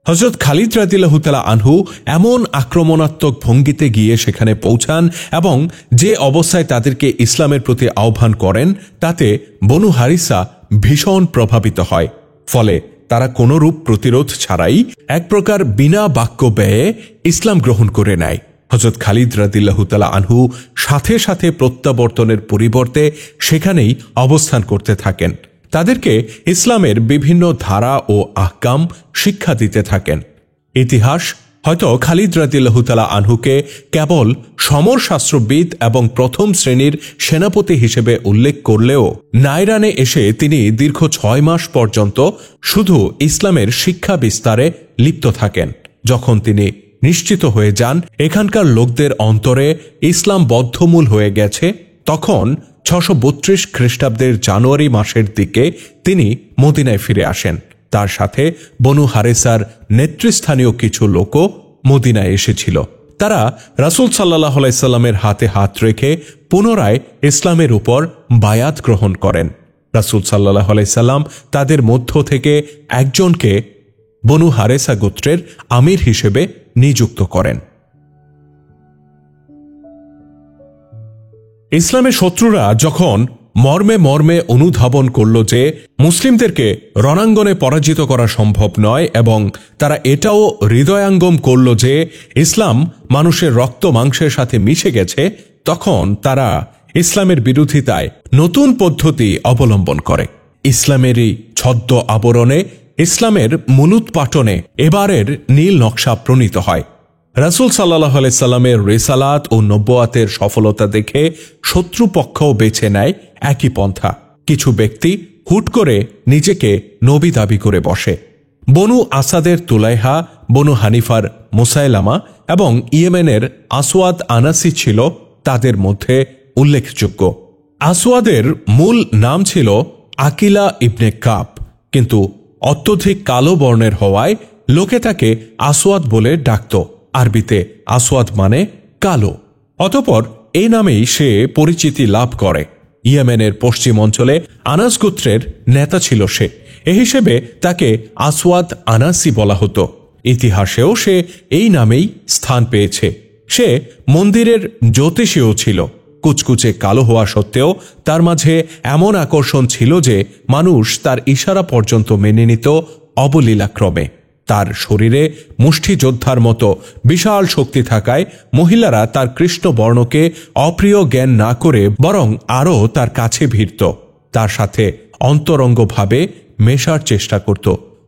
হযরত খালিদ রাদিয়াল্লাহু তাআলা আনহু এমন আক্রমণাত্মক ভঙ্গিতে গিয়ে সেখানে পৌঁছান এবং যে অবস্থায় তাদেরকে ইসলামের প্রতি আহ্বান করেন, তাতে বনু হারিসা ভীষণ প্রভাবিত হয়। ফলে তারা কোনরূপ প্রতিরোধ ছাড়াই এক প্রকার বিনা বাক্য ব্যয়ে ইসলাম গ্রহণ করে নেয়। হযরত খালিদ রাদিয়াল্লাহু তাআলা আনহু সাথে সাথে প্রত্যাবর্তনের পরিবর্তে সেখানেই অবস্থান করতে থাকেন। তাদেরকে ইসলামের বিভিন্ন ধারা ও আহকাম শিক্ষা দিতে থাকেন। ইতিহাস হয়তো খালিদ রাদিয়াল্লাহু তাআলা আনহুকে কেবল সমরশাস্ত্রবিদ এবং প্রথম শ্রেণীর সেনাপতি হিসেবে উল্লেখ করলেও নাইরানে এসে তিনি দীর্ঘ 6 মাস পর্যন্ত শুধু ইসলামের শিক্ষা বিস্তারে লিপ্ত থাকেন। যখন তিনি নিশ্চিত হয়ে যান এখানকার লোকদের অন্তরে ইসলাম বদ্ধমূল হয়ে গেছে, তখন 632 খ্রিস্টাব্দের জানুয়ারি মাসের দিকে তিনি মদিনায় ফিরে আসেন। তার সাথে বনু হারিসার নেতৃস্থানীয় কিছু লোকও মদিনায় এসেছিল। তারা রাসূল সাল্লাল্লাহু আলাইহি সাল্লামের হাতে হাত রেখে পুনরায় ইসলামের উপর বায়াত গ্রহণ করেন। রাসূল সাল্লাল্লাহু আলাইহি সাল্লাম তাদের মধ্য থেকে একজনকে বনু হারিসা গোত্রের আমির হিসেবে নিযুক্ত করেন। ইসলামের শত্রুরা যখন মর্মে মর্মে অনুধাবন করল যে মুসলিমদেরকে রণাঙ্গনে পরাজিত করা সম্ভব নয় এবং তারা এটাও হৃদয়াঙ্গম করল যে ইসলাম মানুষের রক্ত মাংসের সাথে মিশে গেছে, তখন তারা ইসলামের বিরোধিতায় নতুন পদ্ধতি অবলম্বন করে। ইসলামেরই ছদ্ম আবরণে ইসলামের মূলোৎপাটনে এবারের নীল নকশা প্রণীত হয়। রাসূল সাল্লাল্লাহু আলাইহি সাল্লামের রিসালাত ও নবুয়াতের সফলতা দেখে শত্রুপক্ষও বেছে নেয় একই পন্থা। কিছু ব্যক্তি হুট করে নিজেকে নবী দাবি করে বসে। বনু আসাদের তুলাইহা, বনু হানিফার মুসাইলামা এবং ইয়েমেনের আসওয়াদ আনাসি ছিল তাদের মধ্যে উল্লেখযোগ্য। আসওয়াদের মূল নাম ছিল আকিলা ইবনে কাব, কিন্তু অত্যধিক কালো বর্ণের হওয়ায় লোকে তাকে আসওয়াদ বলে ডাকত। আরবিতে আসওয়াদ মানে কালো। অতঃপর এই নামেই সে পরিচিতি লাভ করে। ইয়েমেনের পশ্চিম অঞ্চলে আনাস গোত্রের নেতা ছিল সে। এ হিসেবে তাকে আসওয়াদ আনাসি বলা হতো। ইতিহাসেও সে এই নামেই স্থান পেয়েছে। সে মন্দিরের জ্যোতিষীও ছিল। কুচকুচে কালো হওয়া সত্ত্বেও তার মাঝে এমন আকর্ষণ ছিল যে মানুষ তার ইশারা পর্যন্ত মেনে নিত অবলীলাক্রমে। তার শরীরে মুষ্টিযোদ্ধার মতো বিশাল শক্তি থাকায় মহিলারা তার কৃষ্ণ বর্ণকে অপ্রিয় জ্ঞান না করে বরং আরও তার কাছে ভিড়ত, তার সাথে অন্তরঙ্গভাবে মেশার চেষ্টা করত।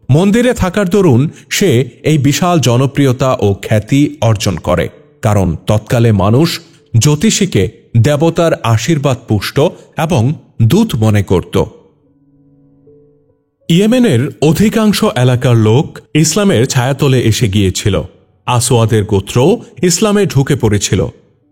মন্দিরে থাকার দরুন সে এই বিশাল জনপ্রিয়তা ও খ্যাতি অর্জন করে, কারণ তৎকালে মানুষ জ্যোতিষীকে দেবতার আশীর্বাদ পুষ্ট এবং দূত মনে করত। ইয়েমেনের অধিকাংশ এলাকার লোক ইসলামের ছায়াতলে এসে গিয়েছিল। আসওয়াদের গোত্র ইসলামে ঢুকে পড়েছিল।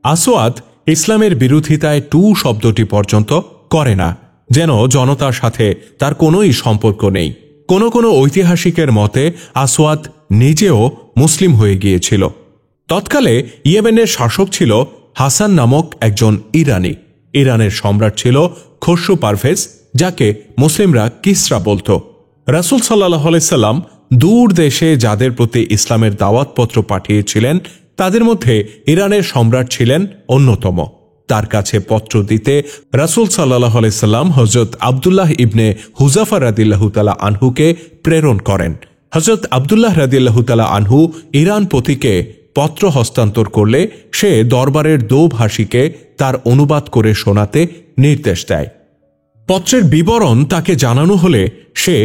আসওয়াদ ইসলামের বিরোধিতায় টু শব্দটি পর্যন্ত করে না, যেন জনতার সাথে তার কোনোই সম্পর্ক নেই। কোন কোন ঐতিহাসিকের মতে আসওয়াদ নিজেও মুসলিম হয়ে গিয়েছিল। তৎকালে ইয়েমেনের শাসক ছিল হাসান নামক একজন ইরানি। ইরানের সম্রাট ছিল খসরু পারভেজ, যাকে মুসলিমরা কিসরা বলত। রাসূল সাল্লাল্লাহু আলাইহি সাল্লাম দূর দেশে যাদের প্রতি ইসলামের দাওয়াতপত্র পাঠিয়েছিলেন তাদের মধ্যে ইরানের সম্রাট ছিলেন অন্যতম। তার কাছে পত্র দিতে রাসূল সাল্লাল্লাহু আলাইহি সাল্লাম হযরত আব্দুল্লাহ ইবনে হুযাফা রাদিয়াল্লাহু তাআলা আনহুকে প্রেরণ করেন। হযরত আব্দুল্লাহ রাদিয়াল্লাহু তাআলা আনহু ইরানপতিকে পত্র হস্তান্তর করলে সে দরবারের দোভাষীকে তার অনুবাদ করে শোনাতে নির্দেশ দেয়। পত্রের বিবরণ তাকে জানানো হলে সে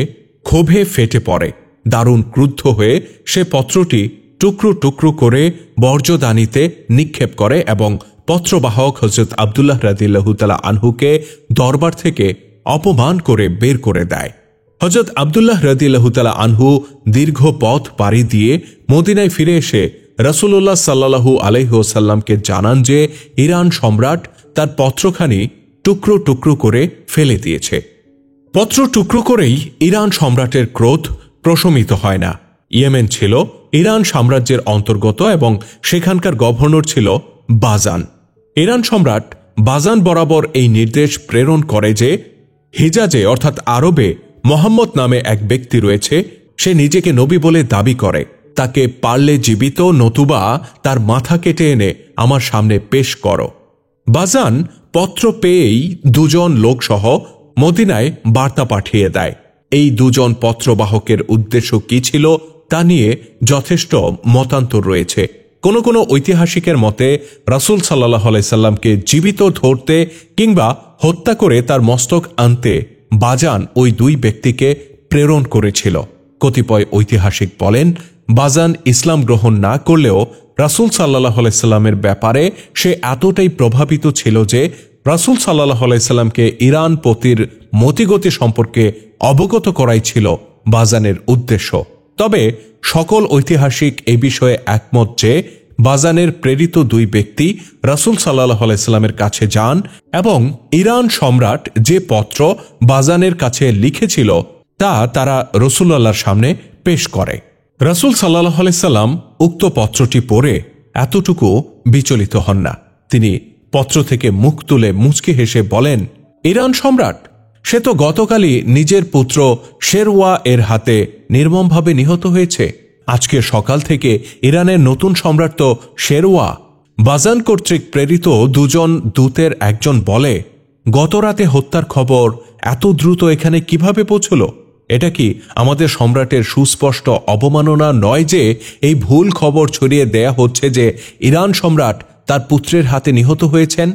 ক্ষোভে ফেটে পড়ে। দারুণ ক্রুদ্ধ হয়ে সে পত্রটি টুকরো টুকরো করে বর্জ্যদানিতে নিক্ষেপ করে এবং পত্রবাহক হযরত আব্দুল্লাহ রাদিয়াল্লাহু তাআলা আনহুকে দরবার থেকে অপমান করে বের করে দেয়। হযরত আব্দুল্লাহ রাদিয়াল্লাহু তাআলা আনহু দীর্ঘ পথ পাড়ি দিয়ে মদিনায় ফিরে এসে রাসূলুল্লাহ সাল্লাল্লাহু আলাইহি ওয়াসাল্লামকে জানান যে ইরান সম্রাট তার পত্রখানি টুকরো টুকরো করে ফেলে দিয়েছে। পত্র টুকরো করেই ইরান সম্রাটের ক্রোধ প্রশমিত হয় না। ইয়েমেন ছিল ইরান সাম্রাজ্যের অন্তর্গত এবং সেখানকার গভর্নর ছিল বাজান। ইরান সম্রাট বাজান বরাবর এই নির্দেশ প্রেরণ করে যে হিজাজে অর্থাৎ আরবে মোহাম্মদ নামে এক ব্যক্তি রয়েছে, সে নিজেকে নবী বলে দাবি করে। তাকে পারলে জীবিত নতুবা তার মাথা কেটে এনে আমার সামনে পেশ করো। বাজান পত্র পেয়েই দুজন লোকসহ মদিনায় বার্তা পাঠিয়ে দেয়। এই দুজন পত্রবাহকের উদ্দেশ্য কি ছিল তা নিয়ে যথেষ্ট মতান্তর রয়েছে। কোন কোন ঐতিহাসিকের মতে রাসূল সাল্লাল্লাহু আলাইহি সাল্লামকে জীবিত ধরতে কিংবা হত্যা করে তার মস্তক আনতে বাজান ওই দুই ব্যক্তিকে প্রেরণ করেছিল। কতিপয় ঐতিহাসিক বলেন বাজান ইসলাম গ্রহণ না করলেও রাসূল সাল্লাল্লাহু আলাইহি সাল্লামের ব্যাপারে সে এতটাই প্রভাবিত ছিল যে রাসূল সাল্লাল্লাহু আলাইহি সাল্লামকে ইরান পতির মতিগতি সম্পর্কে অবগত করাই ছিল বাজানের উদ্দেশ্য। তবে সকল ঐতিহাসিক এ বিষয়ে একমত যে বাজানের প্রেরিত দুই ব্যক্তি রাসূল সাল্লাল্লাহু আলাইহি সাল্লামের কাছে যান এবং ইরান সম্রাট যে পত্র বাজানের কাছে লিখেছিল তা তারা রাসূলুল্লাহর সামনে পেশ করে। রাসূল সাল্লাল্লাহু আলাইহি সাল্লাম উক্ত পত্রটি পড়ে এতটুকু বিচলিত হন না। তিনি পত্র থেকে মুখ তুলে মুচকি হেসে বলেন, ইরান সম্রাট সে তো গতকালই নিজের পুত্র শেরওয়া এর হাতে নির্মমভাবে নিহত হয়েছে। আজকে সকাল থেকে ইরানের নতুন সম্রাট তো শেরওয়া। বাজান কর্তৃক প্রেরিত দুজন দূতের একজন বলে, গতরাতে হত্যার খবর এত দ্রুত এখানে কিভাবে পৌঁছল? এটা কি আমাদের সম্রাটের সুস্পষ্ট অবমাননা নয় যে এই ভুল খবর ছড়িয়ে দেয়া হচ্ছে যে ইরান সম্রাট তার পুত্রের হাতে নিহত হয়েছেন?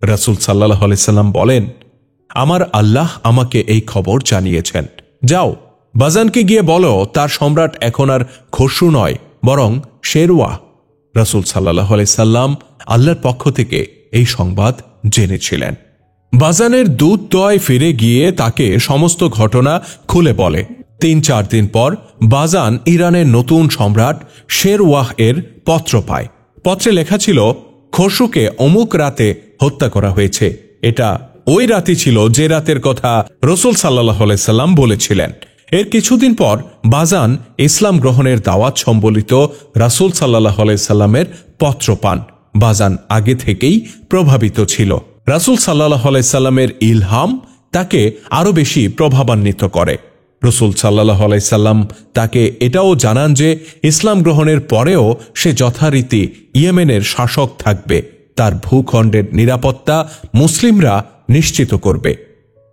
রাসূল সাল্লাল্লাহু আলাইহি সাল্লাম বলেন, আমার আল্লাহ আমাকে এই খবর জানিয়েছেন। যাও, বাজানকে গিয়ে বলো তার সম্রাট এখন আর খসরু নয়, বরং শেরওয়া। রাসূল সাল্লাল্লাহু আলাইহি সাল্লাম আল্লাহর পক্ষ থেকে এই সংবাদ জেনেছিলেন। বাজানের দূতদ্বয় ফিরে গিয়ে তাকে সমস্ত ঘটনা খুলে বলে। ৩-৪ দিন পর বাজান ইরানের নতুন সম্রাট শেরওয়াহ এর পত্র পায়। পত্রে লেখা ছিল, খসরুকে অমুক রাতে হত্যা করা হয়েছে। এটা ওই রাতই ছিল যে রাতের কথা রাসূল সাল্লাল্লাহু আলাইহি সাল্লাম বলেছিলেন। এর কিছুদিন পর বাজান ইসলাম গ্রহণের দাওয়াত সম্বলিত রাসূল সাল্লাল্লাহু আলাইহি সাল্লামের পত্র পান। বাজান আগে থেকেই প্রভাবিত ছিল। রাসূল সাল্লাল্লাহু আলাইহি সাল্লামের ইলহাম তাকে আরো বেশি প্রভাবান্বিত করে। রাসূল সাল্লাল্লাহু আলাইহি সাল্লাম তাকে এটাও জানান যে ইসলাম গ্রহণের পরেও সে যথারীতি ইয়েমেনের শাসক থাকবে, তার ভূখণ্ডের নিরাপত্তা মুসলিমরা নিশ্চিত করবে।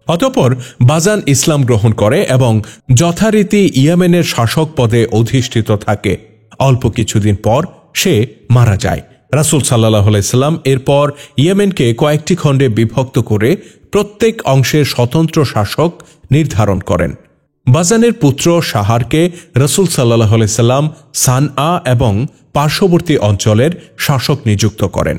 অতঃপর বাজান ইসলাম গ্রহণ করে এবং যথারীতি ইয়েমেনের শাসক পদে অধিষ্ঠিত থাকে। অল্প কিছুদিন পর সে মারা যায়। রাসূল সাল্লাল্লাহু আলাইহি সাল্লাম এরপর ইয়েমেনকে কয়েকটি খণ্ডে বিভক্ত করে প্রত্যেক অংশের স্বতন্ত্র শাসক নির্ধারণ করেন। বাজানের পুত্র শাহারকে রাসূল সাল্লাল্লাহু আলাইহি সাল্লাম সানআ এবং পার্শ্ববর্তী অঞ্চলের শাসক নিযুক্ত করেন।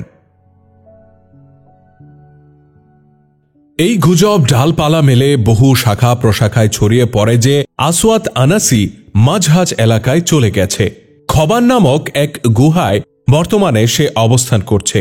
এই গুজব ডালপালা মেলে বহু শাখা প্রশাখায় ছড়িয়ে পড়ে যে আসওয়াদ আনাসি মাজহাজ এলাকায় চলে গেছে। খবান নামক এক গুহায় বর্তমানে সে অবস্থান করছে।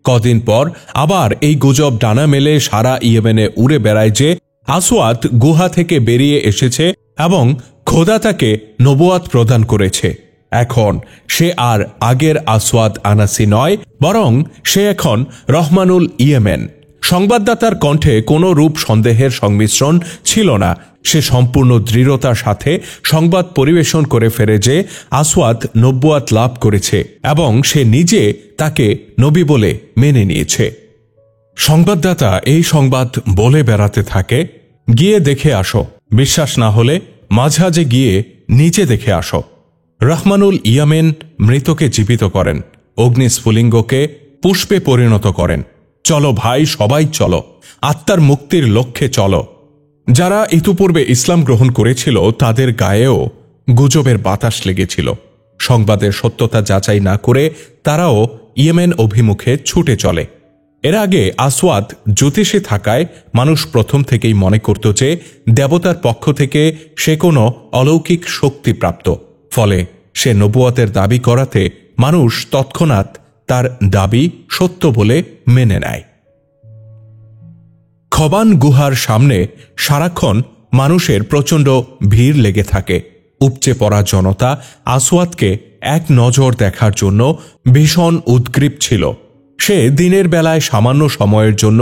কদিন পর আবার এই গুজব ডানা মেলে সারা ইয়েমেনে উড়ে বেড়ায় যে আসওয়াদ গুহা থেকে বেরিয়ে এসেছে এবং খোদা তাকে নবুয়াত প্রদান করেছে। এখন সে আর আগের আসওয়াদ আনাসি নয়, বরং সে এখন রহমানুল ইয়েমেন। সংবাদদাতার কণ্ঠে কোনো রূপ সন্দেহের সংমিশ্রণ ছিল না। সে সম্পূর্ণ দৃঢ়তার সাথে সংবাদ পরিবেশন করে ফেরে যে আসওয়াদ নবুয়াত লাভ করেছে এবং সে নিজে তাকে নবী বলে মেনে নিয়েছে। সংবাদদাতা এই সংবাদ বলে বেড়াতে থাকে, গিয়ে দেখে আসো, বিশ্বাস না হলে মাঝাজে গিয়ে নিজে দেখে আসো। রহমানুল ইয়ামেন মৃতকে জীবিত করেন, অগ্নিস্ফুলিঙ্গকে পুষ্পে পরিণত করেন। চলো ভাই, সবাই চলো, আত্মার মুক্তির লক্ষ্যে চলো। যারা ইতিপূর্বে ইসলাম গ্রহণ করেছিল তাদের গায়েও গুজবের বাতাস লেগেছিল। সংবাদের সত্যতা যাচাই না করে তারাও ইয়েমেন অভিমুখে ছুটে চলে। এর আগে আসওয়াদ জ্যোতিষে থাকায় মানুষ প্রথম থেকেই মনে করত যে দেবতার পক্ষ থেকে সে কোনো অলৌকিক শক্তিপ্রাপ্ত, ফলে সে নবুয়তের দাবি করাতে মানুষ তৎক্ষণাৎ তার দাবি সত্য বলে মেনে নেয়। খবান গুহার সামনে সারাক্ষণ মানুষের প্রচণ্ড ভিড় লেগে থাকে। উপচে পড়া জনতা আসওয়াদকে এক নজর দেখার জন্য ভীষণ উদ্গ্রীব ছিল। সে দিনের বেলায় সামান্য সময়ের জন্য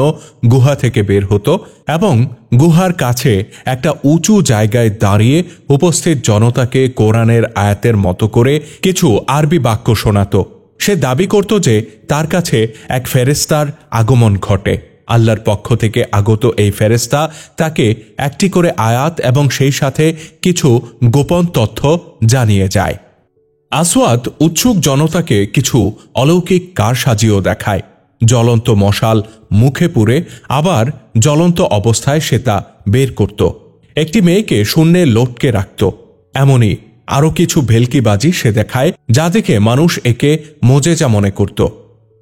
গুহা থেকে বের হতো এবং গুহার কাছে একটা উঁচু জায়গায় দাঁড়িয়ে উপস্থিত জনতাকে কোরআনের আয়াতের মতো করে কিছু আরবি বাক্য শোনাত। সে দাবি করত যে তার কাছে এক ফেরেশতার আগমন ঘটে। আল্লাহর পক্ষ থেকে আগত এই ফেরেশতা তাকে একটি করে আয়াত এবং সেই সাথে কিছু গোপন তথ্য জানিয়ে যায়। আসওয়াদ উৎসুক জনতাকে কিছু অলৌকিক কারসাজিও দেখায়। জ্বলন্ত মশাল মুখে পুরে আবার জ্বলন্ত অবস্থায় সে তা বের করত। একটি মেয়েকে শূন্যে লটকে রাখত। এমনই আরও কিছু ভেলকিবাজি সে দেখায়, যা দেখে মানুষ একে মোজেজা মনে করত।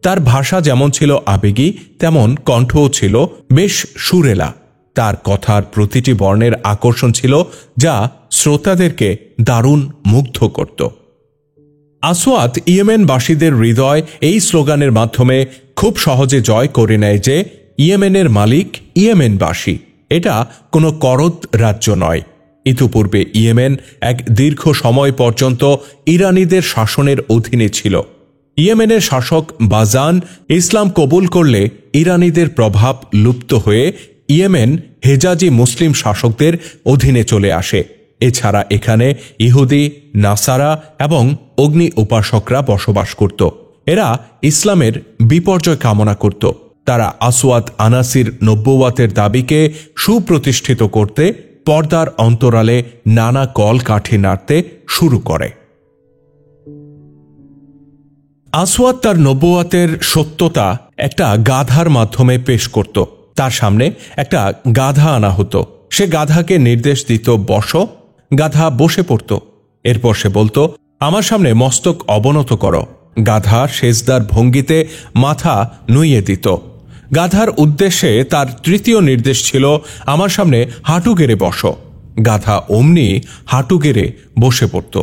তার ভাষা যেমন ছিল আবেগী, তেমন কণ্ঠও ছিল বেশ সুরেলা। তার কথার প্রতিটি বর্ণের আকর্ষণ ছিল যা শ্রোতাদেরকে দারুণ মুগ্ধ করত। আসওয়াদ ইয়েমেনবাসীদের হৃদয় এই স্লোগানের মাধ্যমে খুব সহজে জয় করে নেয় যে ইয়েমেনের মালিক ইয়েমেনবাসী, এটা কোনো করদ রাজ্য নয়। ইতিপূর্বে ইয়েমেন এক দীর্ঘ সময় পর্যন্ত ইরানিদের শাসনের অধীনে ছিল। ইয়েমেনের শাসক বাজান ইসলাম কবুল করলে ইরানিদের প্রভাব লুপ্ত হয়ে ইয়েমেন হেজাজি মুসলিম শাসকদের অধীনে চলে আসে। এছাড়া এখানে ইহুদি, নাসারা এবং অগ্নি উপাসকরা বসবাস করত। এরা ইসলামের বিপর্যয় কামনা করত। তারা আসওয়াদ আনাসির নবুওয়াতের দাবিকে সুপ্রতিষ্ঠিত করতে পর্দার অন্তরালে নানা কল কাঠি নাড়তে শুরু করে। আসওয়াদ তার নবুওয়াতের সত্যতা একটা গাধার মাধ্যমে পেশ করত। তার সামনে একটা গাধা আনা হতো। সে গাধাকে নির্দেশ দিত, বসো। গাধা বসে পড়ত। এরপর সে বলতো, আমার সামনে মস্তক অবনত করো। গাধা সেজদার ভঙ্গিতে মাথা নুইয়ে দিত। গাধার উদ্দেশ্যে তার তৃতীয় নির্দেশ ছিল, আমার সামনে হাঁটু গেড়ে বসো। গাধা অমনি হাঁটু গেড়ে বসে পড়ত।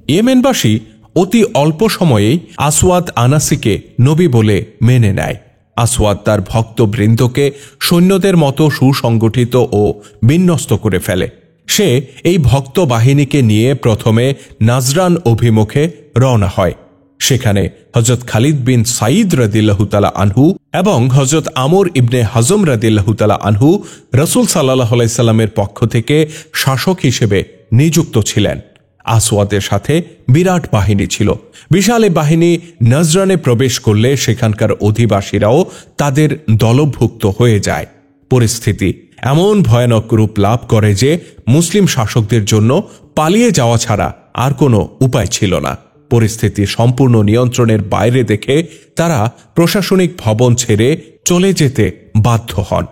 ইয়েমেনবাসী অতি অল্প সময়েই আসওয়াদ আনাসিকে নবী বলে মেনে নেয়। আসওয়াদ তার ভক্তবৃন্দকে সৈন্যদের মতো সুসংগঠিত ও বিন্যস্ত করে ফেলে। সে এই ভক্ত বাহিনীকে নিয়ে প্রথমে নাজরান অভিমুখে রওনা হয়। সেখানে হযরত খালিদ বিন সাঈদ রাদিয়াল্লাহু তাআলা আনহু এবং হযরত আমর ইবনে হাজম রাদিয়াল্লাহু তাআলা আনহু রাসূল সাল্লাল্লাহু আলাইহি সাল্লামের পক্ষ থেকে শাসক হিসেবে নিযুক্ত ছিলেন। আসওয়াদের সাথে বিরাট বাহিনী ছিল। বিশাল এই বাহিনী নজরানে প্রবেশ করলে সেখানকার অধিবাসীরাও তাদের দলভুক্ত হয়ে যায়। পরিস্থিতি এমন ভয়ানক রূপ লাভ করে যে মুসলিম শাসকদের জন্য পালিয়ে যাওয়া ছাড়া আর কোনো উপায় ছিল না। পরিস্থিতি সম্পূর্ণ নিয়ন্ত্রণের বাইরে দেখে তারা প্রশাসনিক ভবন ছেড়ে চলে যেতে বাধ্য হন।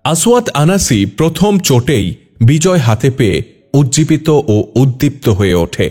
আসওয়াদ আনাসি প্রথম চোটেই বিজয় হাতে পেয়ে উজ্জীবিত ও উদ্দীপ্ত হয়ে ওঠে।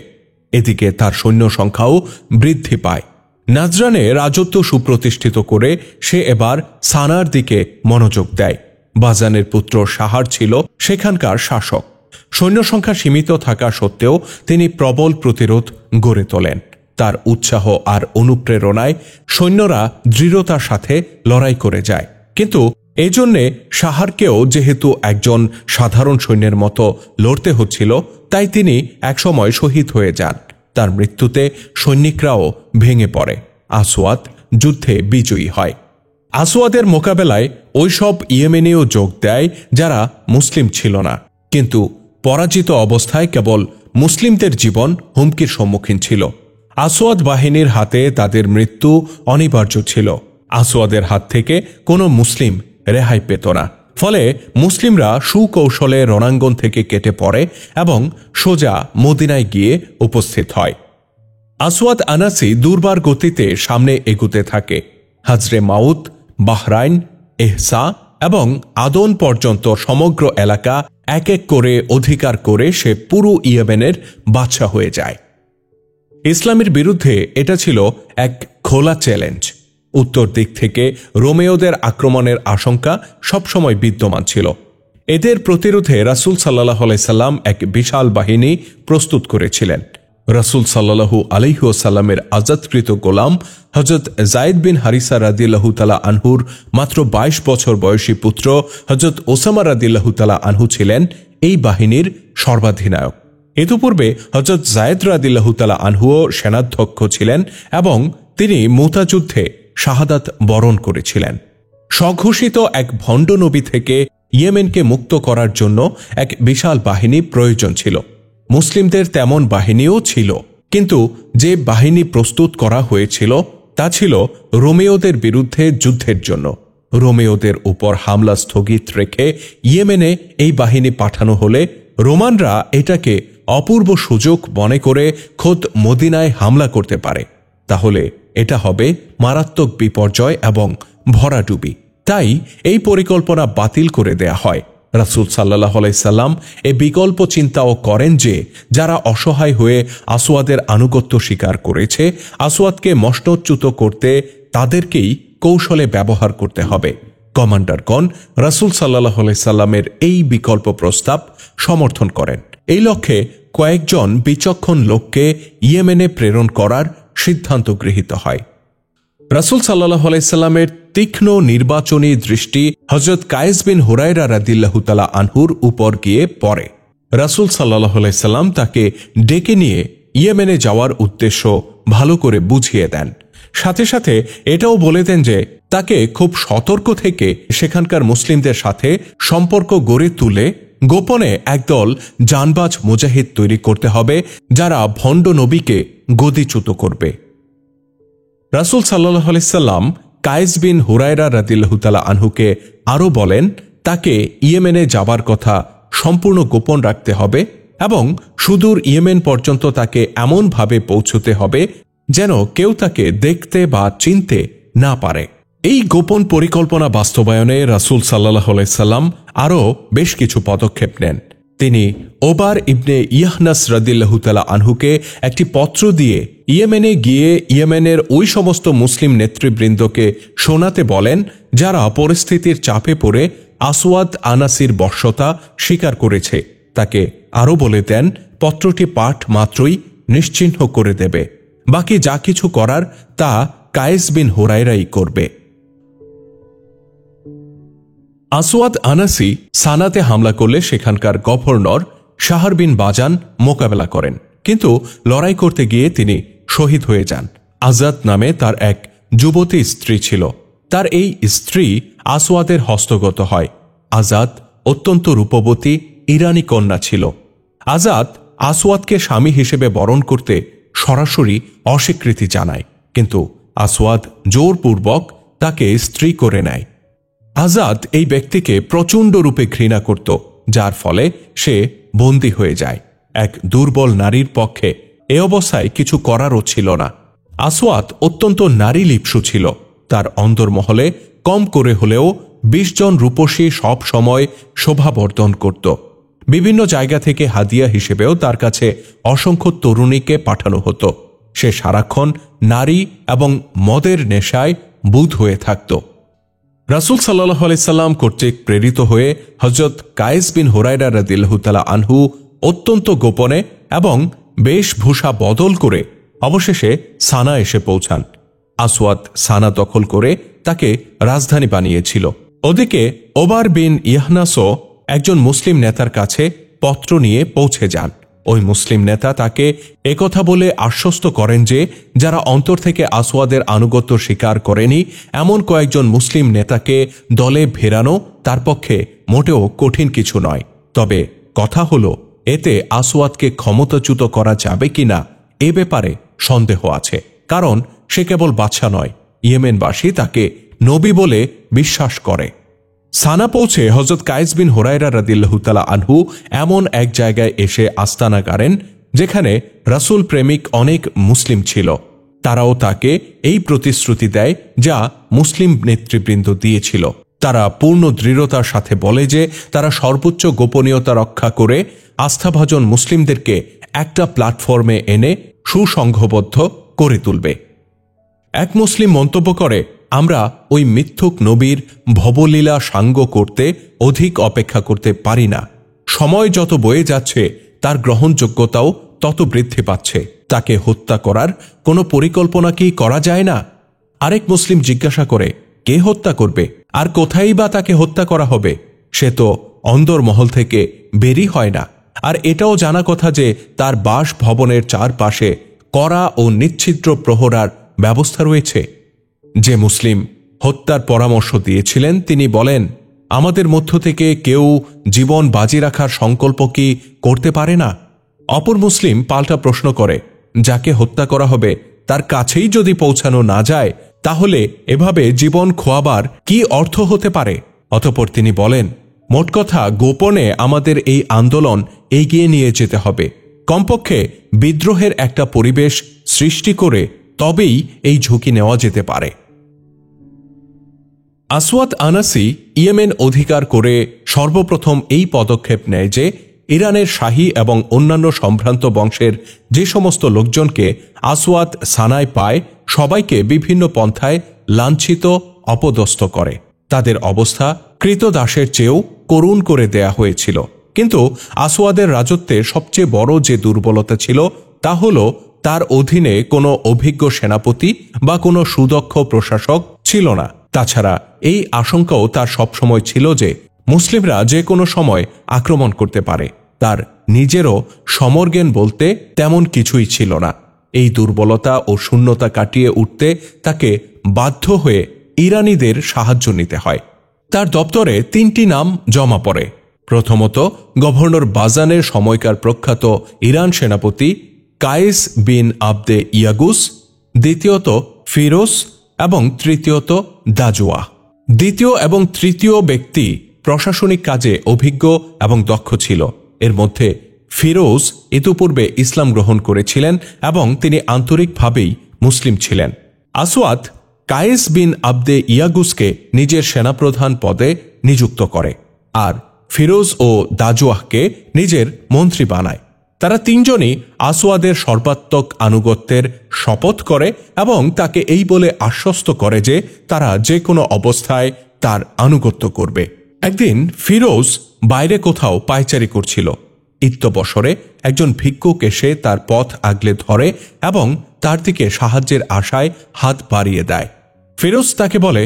এদিকে তার সৈন্য সংখ্যাও বৃদ্ধি পায়। নাজরানে রাজত্ব সুপ্রতিষ্ঠিত করে সে এবার সানার দিকে মনোযোগ দেয়। বাজানের পুত্র সাহার ছিল সেখানকার শাসক। সৈন্য সংখ্যা সীমিত থাকা সত্ত্বেও তিনি প্রবল প্রতিরোধ গড়ে তোলেন। তার উৎসাহ আর অনুপ্রেরণায় সৈন্যরা দৃঢ়তার সাথে লড়াই করে যায়। কিন্তু এজন্যে সাহারকেও যেহেতু একজন সাধারণ সৈন্যের মতো লড়তে হচ্ছিল, তাই তিনি একসময় শহীদ হয়ে যান। তার মৃত্যুতে সৈনিকরাও ভেঙে পড়ে। আসওয়াদ যুদ্ধে বিজয়ী হয়। আসওয়াদের মোকাবেলায় ওইসব ইয়েমেনীয় যোগ দেয় যারা মুসলিম ছিল না। কিন্তু পরাজিত অবস্থায় কেবল মুসলিমদের জীবন হুমকির সম্মুখীন ছিল। আসওয়াদ বাহিনীর হাতে তাদের মৃত্যু অনিবার্য ছিল। আসওয়াদের হাত থেকে কোনো মুসলিম রেহাই পেত না। ফলে মুসলিমরা সুকৌশলে রণাঙ্গন থেকে কেটে পড়ে এবং সোজা মদিনায় গিয়ে উপস্থিত হয়। আসওয়াদ আনাসি দুর্বার গতিতে সামনে এগুতে থাকে। হাজরে মাউত, বাহরাইন, এহসা এবং আদন পর্যন্ত সমগ্র এলাকা এক এক করে অধিকার করে সে পুরো ইয়েমেনের বাদশা হয়ে যায়। ইসলামের বিরুদ্ধে এটা ছিল এক খোলা চ্যালেঞ্জ। উত্তর দিক থেকে রোমেওদের আক্রমণের আশঙ্কা সবসময় বিদ্যমান ছিল। এদের প্রতিরোধে রাসূল সাল্লাল্লাহু আলাইহি সাল্লাম এক বিশাল বাহিনী প্রস্তুত করেছিলেন। রাসূল সাল্লাল্লাহু আলাইহি ওয়াসাল্লামের আজাদকৃত গোলাম হযরত যায়েদ বিন হারিসা রাদিয়াল্লাহু তাআলা আনহুর মাত্র 22 বছর বয়সী পুত্র হযরত ওসামা রাদিয়াল্লাহু তাআলা আনহু ছিলেন এই বাহিনীর সর্বাধিনায়ক। ইতিপূর্বে হযরত যায়েদ রাদিয়াল্লাহু তাআলা আনহুও সেনাধ্যক্ষ ছিলেন এবং তিনি মুতা যুদ্ধে শাহাদাত বরণ করেছিলেন। স্বঘোষিত এক ভণ্ড নবী থেকে ইয়েমেনকে মুক্ত করার জন্য এক বিশাল বাহিনী প্রয়োজন ছিল। মুসলিমদের তেমন বাহিনীও ছিল, কিন্তু যে বাহিনী প্রস্তুত করা হয়েছিল তা ছিল রোমেওদের বিরুদ্ধে যুদ্ধের জন্য। রোমেওদের উপর হামলা স্থগিত রেখে ইয়েমেনে এই বাহিনী পাঠানো হলে রোমানরা এটাকে অপূর্ব সুযোগ মনে করে খোদ মদিনায় হামলা করতে পারে। তাহলে এটা হবে মারাত্মক বিপর্যয় এবং ভরাডুবি। তাই এই পরিকল্পনা বাতিল করে দেয়া হয়। রাসূল সাল্লাল্লাহু আলাইহি সাল্লাম এ বিকল্প চিন্তাও করেন যে যারা অসহায় হয়ে আসওয়াদের আনুগত্য স্বীকার করেছে, আসওয়াদকে মসনদচ্যুত করতে তাদেরকেই কৌশলে ব্যবহার করতে হবে। কমান্ডারগণ রাসূল সাল্লাল্লাহু আলাইহি সাল্লামের এই বিকল্প প্রস্তাব সমর্থন করেন। এই লক্ষ্যে কয়েকজন বিচক্ষণ লোককে ইয়েমেনে প্রেরণ করার সিদ্ধান্ত গৃহীত হয়। রাসূল সাল্লাল্লাহু আলাইহি সাল্লামের তীক্ষ্ণ নির্বাচনী দৃষ্টি হযরত কায়েস বিন হুরায়রা রাদিয়াল্লাহু তাআলা আনহুর উপর গিয়ে পড়ে। রাসূল সাল্লাল্লাহু আলাইহি সাল্লাম তাকে ডেকে নিয়ে ইয়েমেনে যাওয়ার উদ্দেশ্য ভালো করে বুঝিয়ে দেন। সাথে সাথে এটাও বলে দেন যে তাকে খুব সতর্ক থেকে সেখানকার মুসলিমদের সাথে সম্পর্ক গড়ে তুলে গোপনে একদল জানবাজ মুজাহিদ তৈরি করতে হবে, যারা ভণ্ড নবীকে গদিচ্যুত করবে। রাসূল সাল্লাল্লাহু আলাইহি সাল্লাম কায়েস বিন হুরায়রা রাদিয়াল্লাহু তাআলা আনহুকে আরও বলেন তাকে ইয়েমেনে যাবার কথা সম্পূর্ণ গোপন রাখতে হবে এবং সুদূর ইয়েমেন পর্যন্ত তাকে এমনভাবে পৌঁছতে হবে যেন কেউ তাকে দেখতে বা চিনতে না পারে। এই গোপন পরিকল্পনা বাস্তবায়নে রাসূল সাল্লাল্লাহু আলাইহি সাল্লাম আরও বেশ কিছু পদক্ষেপ নেন। তিনি ওবার ইবনে ইয়াহনাস রাদিয়াল্লাহু তাআলা আনহুকে একটি পত্র দিয়ে ইয়েমেনে গিয়ে ইয়েমেনের ওই সমস্ত মুসলিম নেতৃবৃন্দকে শোনাতে বলেন যারা পরিস্থিতির চাপে পড়ে আসওয়াদ আনাসির বশ্যতা স্বীকার করেছে। তাকে আরও বলে দেন পত্রটি পাঠ মাত্রই নিশ্চিহ্ন করে দেবে, বাকি যা কিছু করার তা কায়েস বিন হুরায়রাই করবে। আসওয়াদ আনাসি সানাতে হামলা করলে সেখানকার গভর্নর শাহর বিন বাজান মোকাবেলা করেন, কিন্তু লড়াই করতে গিয়ে তিনি শহীদ হয়ে যান। আজাদ নামে তার এক যুবতী স্ত্রী ছিল। তার এই স্ত্রী আসওয়াদের হস্তগত হয়। আজাদ অত্যন্ত রূপবতী ইরানি কন্যা ছিল। আজাদ আসওয়াদকে স্বামী হিসেবে বরণ করতে সরাসরি অস্বীকৃতি জানায়, কিন্তু আসওয়াদ জোরপূর্বক তাকে স্ত্রী করে নেয়। আজাদ এই ব্যক্তিকে প্রচণ্ড রূপে ঘৃণা করত, যার ফলে সে বন্দী হয়ে যায়। এক দুর্বল নারীর পক্ষে এ অবস্থায় কিছু করারও ছিল না। আসওয়াদ অত্যন্ত নারী লিপ্সু ছিল। তার অন্দরমহলে কম করে হলেও 20 জন রূপসী সব সময় শোভাবর্ধন করত। বিভিন্ন জায়গা থেকে হাদিয়া হিসেবেও তার কাছে অসংখ্য তরুণীকে পাঠানো হতো। সে সারাক্ষণ নারী এবং মদের নেশায় বুঁদ হয়ে থাকত। রাসূল সাল্লাল্লাহু আলাইহি সাল্লাম কর্তৃক প্রেরিত হয়ে হযরত কায়েস বিন হুরায়রা রাদিয়াল্লাহু তাআলা আনহু অত্যন্ত গোপনে এবং বেশভূষা বদল করে অবশেষে সানা এসে পৌঁছান। আসওয়াদ সানা দখল করে তাকে রাজধানী বানিয়েছিল। ওদিকে ওবার বিন ইয়াহনাসও একজন মুসলিম নেতার কাছে পত্র নিয়ে পৌঁছে যান। ওই মুসলিম নেতা তাকে একথা বলে আশ্বস্ত করেন যে যারা অন্তর থেকে আসওয়াদের আনুগত্য স্বীকার করেনি এমন কয়েকজন মুসলিম নেতাকে দলে ফেরানো তার পক্ষে মোটেও কঠিন কিছু নয়। তবে কথা হলো এতে আসওয়াদকে ক্ষমতাচ্যুত করা যাবে কিনা এ ব্যাপারে সন্দেহ আছে, কারণ সে কেবল বাদশা নয়, ইয়েমেনবাসী তাকে নবী বলে বিশ্বাস করে। সানা পৌঁছে হযরত কায়েস বিন হুরায়রা রাদিয়াল্লাহু তাআলা আনহু এমন এক জায়গায় এসে আস্তানা গাড়েন যেখানে রাসূল প্রেমিক অনেক মুসলিম ছিল। তারাও তাকে এই প্রতিশ্রুতি দেয় যা মুসলিম নেতৃবৃন্দ দিয়েছিল। তারা পূর্ণ দৃঢ়তার সাথে বলে যে তারা সর্বোচ্চ গোপনীয়তা রক্ষা করে আস্থাভাজন মুসলিমদেরকে একটা প্ল্যাটফর্মে এনে সুসংঘবদ্ধ করে তুলবে। এক মুসলিম মন্তব্য করে, আমরা ওই মিথ্যুক নবীর ভবলীলা সাঙ্গ করতে অধিক অপেক্ষা করতে পারি না। সময় যত বয়ে যাচ্ছে তার গ্রহণযোগ্যতাও তত বৃদ্ধি পাচ্ছে। তাকে হত্যা করার কোনো পরিকল্পনা কি করা যায় না? আরেক মুসলিম জিজ্ঞাসা করে, কে হত্যা করবে আর কোথায় বা তাকে হত্যা করা হবে? সে তো অন্দরমহল থেকে বেরি হয় না। আর এটাও জানা কথা যে তার বাসভবনের চারপাশে কড়া ও নিচ্ছিদ্র প্রহরার ব্যবস্থা রয়েছে। যে মুসলিম হত্যার পরামর্শ দিয়েছিলেন তিনি বলেন, আমাদের মধ্য থেকে কেউ জীবন বাজি রাখার সংকল্প কি করতে পারে না? অপর মুসলিম পাল্টা প্রশ্ন করে, যাকে হত্যা করা হবে তার কাছেই যদি পৌঁছানো না যায় তাহলে এভাবে জীবন খোয়াবার কি অর্থ হতে পারে? অতঃপর তিনি বলেন, মোট কথা গোপনে আমাদের এই আন্দোলন এগিয়ে নিয়ে যেতে হবে। কমপক্ষে বিদ্রোহের একটা পরিবেশ সৃষ্টি করে তবেই এই ঝুঁকি নেওয়া যেতে পারে। আসওয়াদ আনাসি ইয়েমেন অধিকার করে সর্বপ্রথম এই পদক্ষেপ নেয় যে ইরানের শাহী এবং অন্যান্য সম্ভ্রান্ত বংশের যে সমস্ত লোকজনকে আসওয়াদ সানায় পায় সবাইকে বিভিন্ন পন্থায় লাঞ্ছিত অপদস্থ করে। তাদের অবস্থা কৃতদাসের চেয়েও করুণ করে দেয়া হয়েছিল। কিন্তু আসওয়াদের রাজত্বের সবচেয়ে বড় যে দুর্বলতা ছিল তা হল তার অধীনে কোনো অভিজ্ঞ সেনাপতি বা কোনো সুদক্ষ প্রশাসক ছিল না। তাছাড়া এই আশঙ্কাও তার সবসময় ছিল যে মুসলিমরা যে কোনো সময় আক্রমণ করতে পারে। তার নিজেরও সমরজ্ঞান বলতে তেমন কিছুই ছিল না। এই দুর্বলতা ও শূন্যতা কাটিয়ে উঠতে তাকে বাধ্য হয়ে ইরানিদের সাহায্য নিতে হয়। তার দপ্তরে 3টি নাম জমা পড়ে। প্রথমত গভর্নর বাজানের সময়কার প্রখ্যাত ইরান সেনাপতি কায়েস বিন আবদে ইয়াগুস, দ্বিতীয়ত ফিরোজ এবং তৃতীয়ত দাজওয়া। দ্বিতীয় এবং তৃতীয় ব্যক্তি প্রশাসনিক কাজে অভিজ্ঞ এবং দক্ষ ছিল। এর মধ্যে ফিরোজ ইতিপূর্বে ইসলাম গ্রহণ করেছিলেন এবং তিনি আন্তরিকভাবেই মুসলিম ছিলেন। আসওয়াদ কায়েস বিন আবদে ইয়াগুসকে নিজের সেনাপ্রধান পদে নিযুক্ত করে আর ফিরোজ ও দাজওয়াহকে নিজের মন্ত্রী বানায়। তারা তিনজনই আসওয়াদের সর্বাত্মক আনুগত্যের শপথ করে এবং তাকে এই বলে আশ্বস্ত করে যে তারা যে কোনো অবস্থায় তার আনুগত্য করবে। একদিন ফিরোজ বাইরে কোথাও পায়চারি করছিল। ইত্যবসরে একজন ভিক্ষুক এসে তার পথ আগলে ধরে এবং তার দিকে সাহায্যের আশায় হাত বাড়িয়ে দেয়। ফিরোজ তাকে বলে,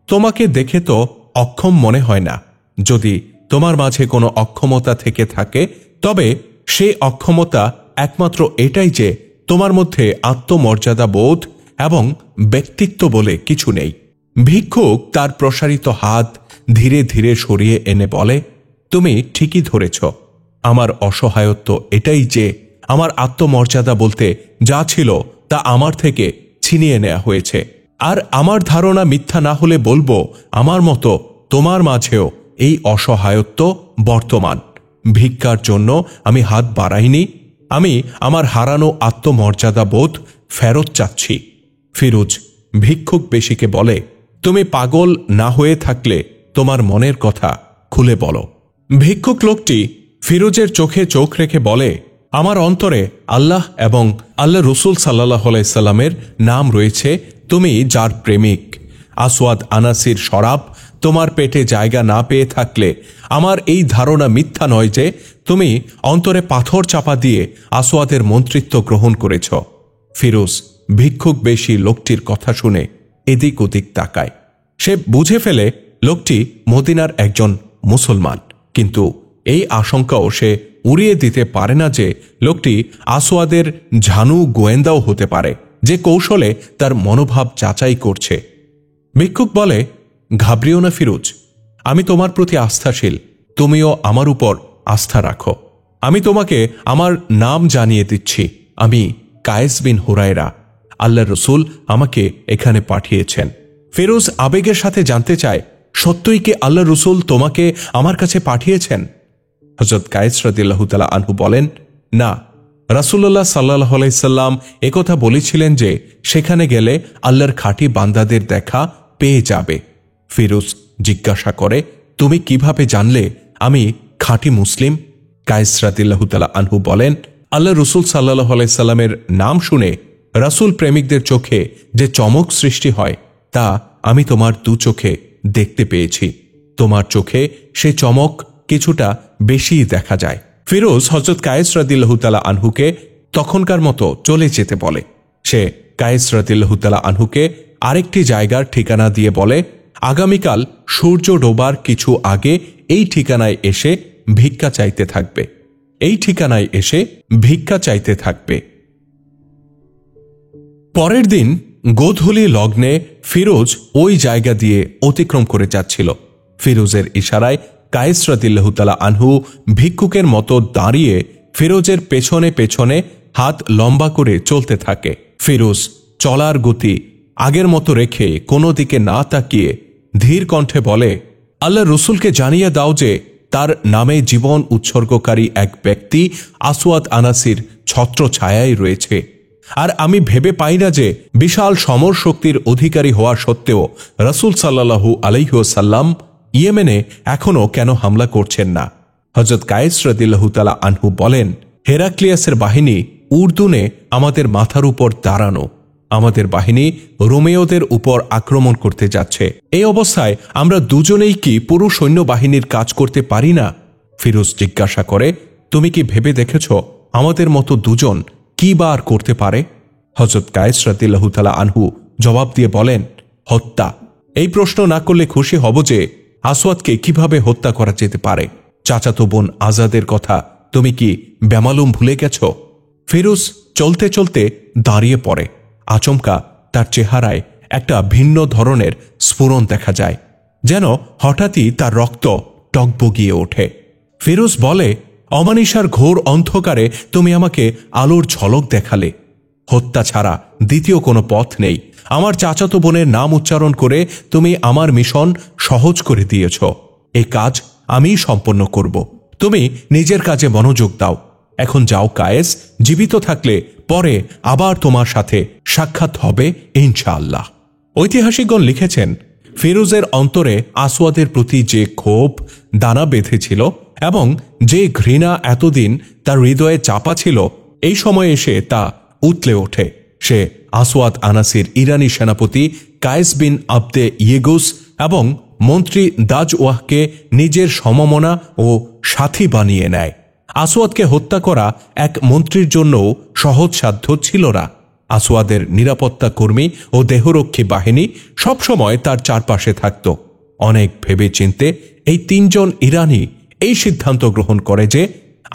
তোমাকে দেখে তো অক্ষম মনে হয় না। যদি তোমার মাঝে কোনো অক্ষমতা থেকে থাকে তবে সেই অক্ষমতা একমাত্র এটাই যে তোমার মধ্যে আত্মমর্যাদা বোধ এবং ব্যক্তিত্ব বলে কিছু নেই। ভিক্ষুক তার প্রসারিত হাত ধীরে ধীরে সরিয়ে এনে বলে, তুমি ঠিকই ধরেছ। আমার অসহায়ত্ব এটাই যে আমার আত্মমর্যাদা বলতে যা ছিল তা আমার থেকে ছিনিয়ে নেওয়া হয়েছে। আর আমার ধারণা মিথ্যা না হলে বলবো, আমার মতো তোমার মাঝেও এই অসহায়ত্ব বর্তমান। ভিক্ষার জন্য আমি হাত বাড়াইনি, আমি আমার হারানো আত্মমর্যাদা বোধ ফেরত চাচ্ছি। ফিরোজ ভিক্ষুক বেশিকে বলে, তুমি পাগল না হয়ে থাকলে তোমার মনের কথা খুলে বলো। ভিক্ষুক লোকটি ফিরোজের চোখে চোখ রেখে বলে, আমার অন্তরে আল্লাহ এবং আল্লাহ রসুল সাল্লাল্লাহু আলাইহি সাল্লামের নাম রয়েছে। তুমি যার প্রেমিক। আসওয়াদ আনাসির শরাব তোমার পেটে জায়গা না পেয়ে থাকলে আমার এই ধারণা মিথ্যা নয় যে তুমি অন্তরে পাথর চাপা দিয়ে আসওয়াদের মন্ত্রিত্ব গ্রহণ করেছ। ফিরোজ ভিক্ষুক বেশি লোকটির কথা শুনে এদিক ওদিক তাকায়। সে বুঝে ফেলে লোকটি মদিনার একজন মুসলমান, কিন্তু এই আশঙ্কাও সে উড়িয়ে দিতে পারে না যে লোকটি আসওয়াদের ঝানু গোয়েন্দাও হতে পারে, যে কৌশলে তার মনোভাব যাচাই করছে। ভিক্ষুক বলে, ঘাবড়িও না ফিরোজ, আমি তোমার প্রতি আস্থাশীল, তুমিও আমার উপর আস্থা রাখো। আমি তোমাকে আমার নাম জানিয়ে দিচ্ছি, আমি কায়েস বিন হুরায়রা। আল্লাহর রসুল আমাকে এখানে পাঠিয়েছেন। ফিরোজ আবেগের সাথে জানতে চায়, সত্যই কি আল্লাহ রসুল তোমাকে আমার কাছে পাঠিয়েছেন? হযরত কায়েস রাদিয়াল্লাহু তাআলা আনহু বলেন, না, রাসূলুল্লাহ সাল্লাল্লাহু আলাইহি সাল্লাম একথা বলেছিলেন যে সেখানে গেলে আল্লাহর খাঁটি বান্দাদের দেখা পেয়ে যাবে। ফিরোজ জিজ্ঞাসা করে, তুমি কিভাবে জানলে আমি খাঁটি মুসলিম? কায়েস রাদিয়াল্লাহু তাআলা আনহু বলেন, আল্লাহ রসুল সাল্লাল্লাহু আলাইহি সাল্লামের নাম শুনে রাসূল প্রেমিকদের চোখে যে চমক সৃষ্টি হয় তা আমি তোমার দু চোখে দেখতে পেয়েছি। তোমার চোখে সে চমক কিছুটা বেশিই দেখা যায়। ফিরোজ হযরত কায়েস রাদিয়াল্লাহু তাআলা আনহুকে তখনকার মতো চলে যেতে বলে। সে কায়েস রাদিয়াল্লাহু তাআলা আনহুকে আরেকটি জায়গার ঠিকানা দিয়ে বলে, আগামীকাল সূর্য ডোবার কিছু আগে এই ঠিকানায় এসে ভিক্ষা চাইতে থাকবে, এই ঠিকানায় এসে ভিক্ষা চাইতে থাকবে। পরের দিন গোধূলি লগ্নে ফিরোজ ওই জায়গা দিয়ে অতিক্রম করে যাচ্ছিল। ফিরোজের ইশারায় কায়েস রাদিয়াল্লাহু তাআলা আনহু ভিক্ষুকের মতো দাঁড়িয়ে ফিরোজের পেছনে পেছনে হাত লম্বা করে চলতে থাকে। ফিরোজ চলার গতি আগের মতো রেখে কোনো দিকে না তাকিয়ে ধীর কণ্ঠে বলে, আল্লাহ রসুলকে জানিয়ে দাও যে তার নামে জীবন উৎসর্গকারী এক ব্যক্তি আসওয়াদ আনাসির ছত্র ছায়ায় রয়েছে। আর আমি ভেবে পাই না যে বিশাল সমর শক্তির অধিকারী হওয়া সত্ত্বেও রাসূল সাল্লাল্লাহু আলাইহি ওয়াসাল্লাম ইয়েমেনে এখনও কেন হামলা করছেন না। হযরত কায়েস রাদিয়াল্লাহু তাআলা আনহু বলেন, হেরাক্লিয়াসের বাহিনী উর্দুনে আমাদের মাথার উপর দাঁড়ানো, আমাদের বাহিনী রোমেওদের উপর আক্রমণ করতে যাচ্ছে। এই অবস্থায় আমরা দুজনেই কি পুরো সৈন্যবাহিনীর কাজ করতে পারি না? ফিরোজ জিজ্ঞাসা করে, তুমি কি ভেবে দেখেছ আমাদের মতো দুজন কি বা আর করতে পারে? হযরত কায়েস রাদিয়াল্লাহু তাআলা আনহু জবাব দিয়ে বলেন, হত্যা। এই প্রশ্ন না করলে খুশি হব যে আসওয়াদকে কিভাবে হত্যা করা যেতে পারে। চাচাতো বোন আজাদের কথা তুমি কি বেমালুম ভুলে গেছ? ফিরোজ চলতে চলতে দাঁড়িয়ে পড়ে। আচমকা তার চেহারায় একটা ভিন্ন ধরনের স্ফুরণ দেখা যায়, যেন হঠাৎই তার রক্ত টগবগিয়ে ওঠে। ফিরোজ বলে, অমানিসার ঘোর অন্ধকারে তুমি আমাকে আলোর ঝলক দেখালে। হত্যা ছাড়া দ্বিতীয় কোনো পথ নেই। আমার চাচাতো বোনের নাম উচ্চারণ করে তুমি আমার মিশন সহজ করে দিয়েছ। এই কাজ আমিই সম্পন্ন করব। তুমি নিজের কাজে মনোযোগ দাও। এখন যাও কায়েস, জীবিত থাকলে পরে আবার তোমার সাথে সাক্ষাৎ হবে ইনশাআল্লাহ। ঐতিহাসিকগণ লিখেছেন, ফিরোজের অন্তরে আসওয়াদের প্রতি যে ক্ষোভ দানা বেঁধেছিল এবং যে ঘৃণা এতদিন তার হৃদয়ে চাপা ছিল, এই সময়ে এসে তা উতলে ওঠে। সে আসওয়াদ আনাসির ইরানি সেনাপতি কায়েস বিন আবদে ইয়েগুস এবং মন্ত্রী দাজওয়াহকে নিজের সমমনা ও সাথী বানিয়ে নেয়। আসওয়াদকে হত্যা করা এক মন্ত্রীর জন্যও সহজসাধ্য ছিল না। আসওয়াদের নিরাপত্তা কর্মী ও দেহরক্ষী বাহিনী সবসময় তার চারপাশে থাকত। অনেক ভেবে চিনতে এই তিনজন ইরানি এই সিদ্ধান্ত গ্রহণ করে যে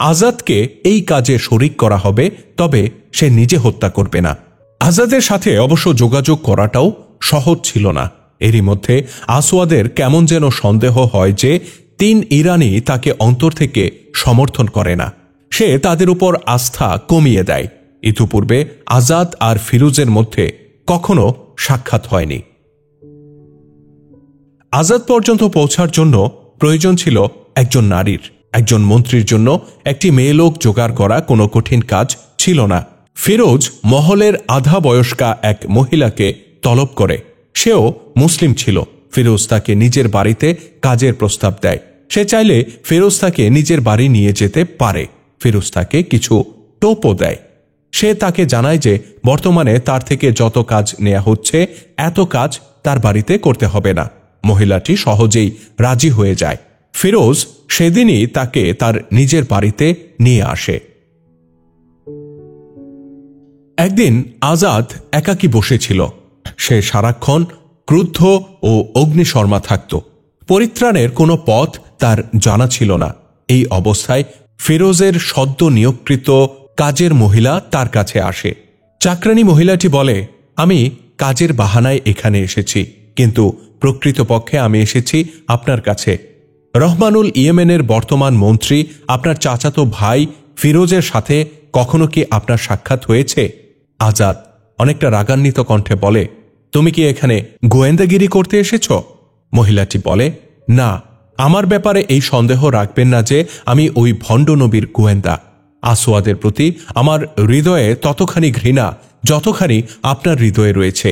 আজাদকে এই কাজে শরিক করা হবে, তবে সে নিজে হত্যা করবে না। আজাদের সাথে অবশ্য যোগাযোগ করাটাও সহজ ছিল না। এরই মধ্যে আসওয়াদের কেমন যেন সন্দেহ হয় যে তিন ইরানি তাকে অন্তর থেকে সমর্থন করে না। সে তাদের উপর আস্থা কমিয়ে দেয়। ইতিপূর্বে আজাদ আর ফিরোজের মধ্যে কখনো সাক্ষাৎ হয়নি। আজাদ পর্যন্ত পৌঁছার জন্য প্রয়োজন ছিল একজন নারীর। একজন মন্ত্রীর জন্য একটি মেয়ে লোক জোগাড় করা কোনো কঠিন কাজ ছিল না। ফিরোজ মহলের আধা বয়স্কা এক মহিলাকে তলব করে। সেও মুসলিম ছিল। ফিরোজ তাকে নিজের বাড়িতে কাজের প্রস্তাব দেয়। সে চাইলে ফিরোজ তাকে নিজের বাড়ি নিয়ে যেতে পারে। ফিরোজ তাকে কিছু টোপও দেয়। সে তাকে জানায় যে বর্তমানে তার থেকে যত কাজ নেওয়া হচ্ছে এত কাজ তার বাড়িতে করতে হবে না। মহিলাটি সহজেই রাজি হয়ে যায়। ফিরোজ সেদিনই তাকে তার নিজের বাড়িতে নিয়ে আসে। একদিন আজাদ একাকী বসেছিল। সে সারাক্ষণ ক্রুদ্ধ ও অগ্নিশর্মা থাকত। পরিত্রাণের কোনো পথ তার জানা ছিল না। এই অবস্থায় ফিরোজের সদ্য নিয়োগকৃত কাজের মহিলা তার কাছে আসে। চাকরানী মহিলাটি বলে, আমি কাজের বাহানায় এখানে এসেছি, কিন্তু প্রকৃতপক্ষে আমি এসেছি আপনার কাছে। রহমানুল ইয়েমেনের বর্তমান মন্ত্রী আপনার চাচাতো ভাই ফিরোজের সাথে কখনো কি আপনার সাক্ষাৎ হয়েছে? আজাদ অনেকটা রাগান্বিত কণ্ঠে বলে, তুমি কি এখানে গোয়েন্দাগিরি করতে এসেছ? মহিলাটি বলে, না, আমার ব্যাপারে এই সন্দেহ রাখবেন না যে আমি ওই ভণ্ড নবীর গোয়েন্দা। আসওয়াদের প্রতি আমার হৃদয়ে ততখানি ঘৃণা যতখানি আপনার হৃদয়ে রয়েছে।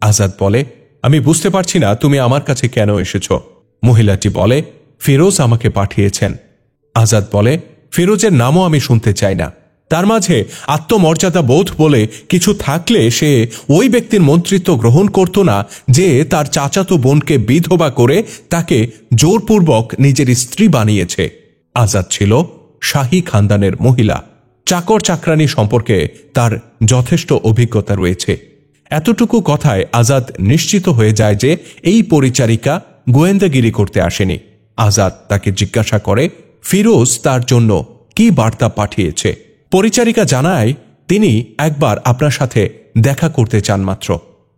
আজাদ বলে, আমি বুঝতে পারছি না তুমি আমার কাছে কেন এসেছ। মহিলাটি বলে, ফিরোজ আমাকে পাঠিয়েছেন। আজাদ বলে, ফিরোজের নামও আমি শুনতে চাই না। তার মাঝে আত্মমর্যাদা বোধ বলে কিছু থাকলে সে ওই ব্যক্তির মন্ত্রিত্ব গ্রহণ করত না যে তার চাচাতো বোনকে বিধবা করে তাকে জোরপূর্বক নিজের স্ত্রী বানিয়েছে। আজাদ ছিল শাহী খানদানের মহিলা। চাকর চাকরানি সম্পর্কে তার যথেষ্ট অভিজ্ঞতা রয়েছে। এতটুকু কথায় আজাদ নিশ্চিত হয়ে যায় যে এই পরিচারিকা গোয়েন্দাগিরি করতে আসেনি। আজাদ তাকে জিজ্ঞাসা করে ফিরোজ তার জন্য কি বার্তা পাঠিয়েছে। পরিচারিকা জানায় তিনি একবার আপনার সাথে দেখা করতে চান মাত্র।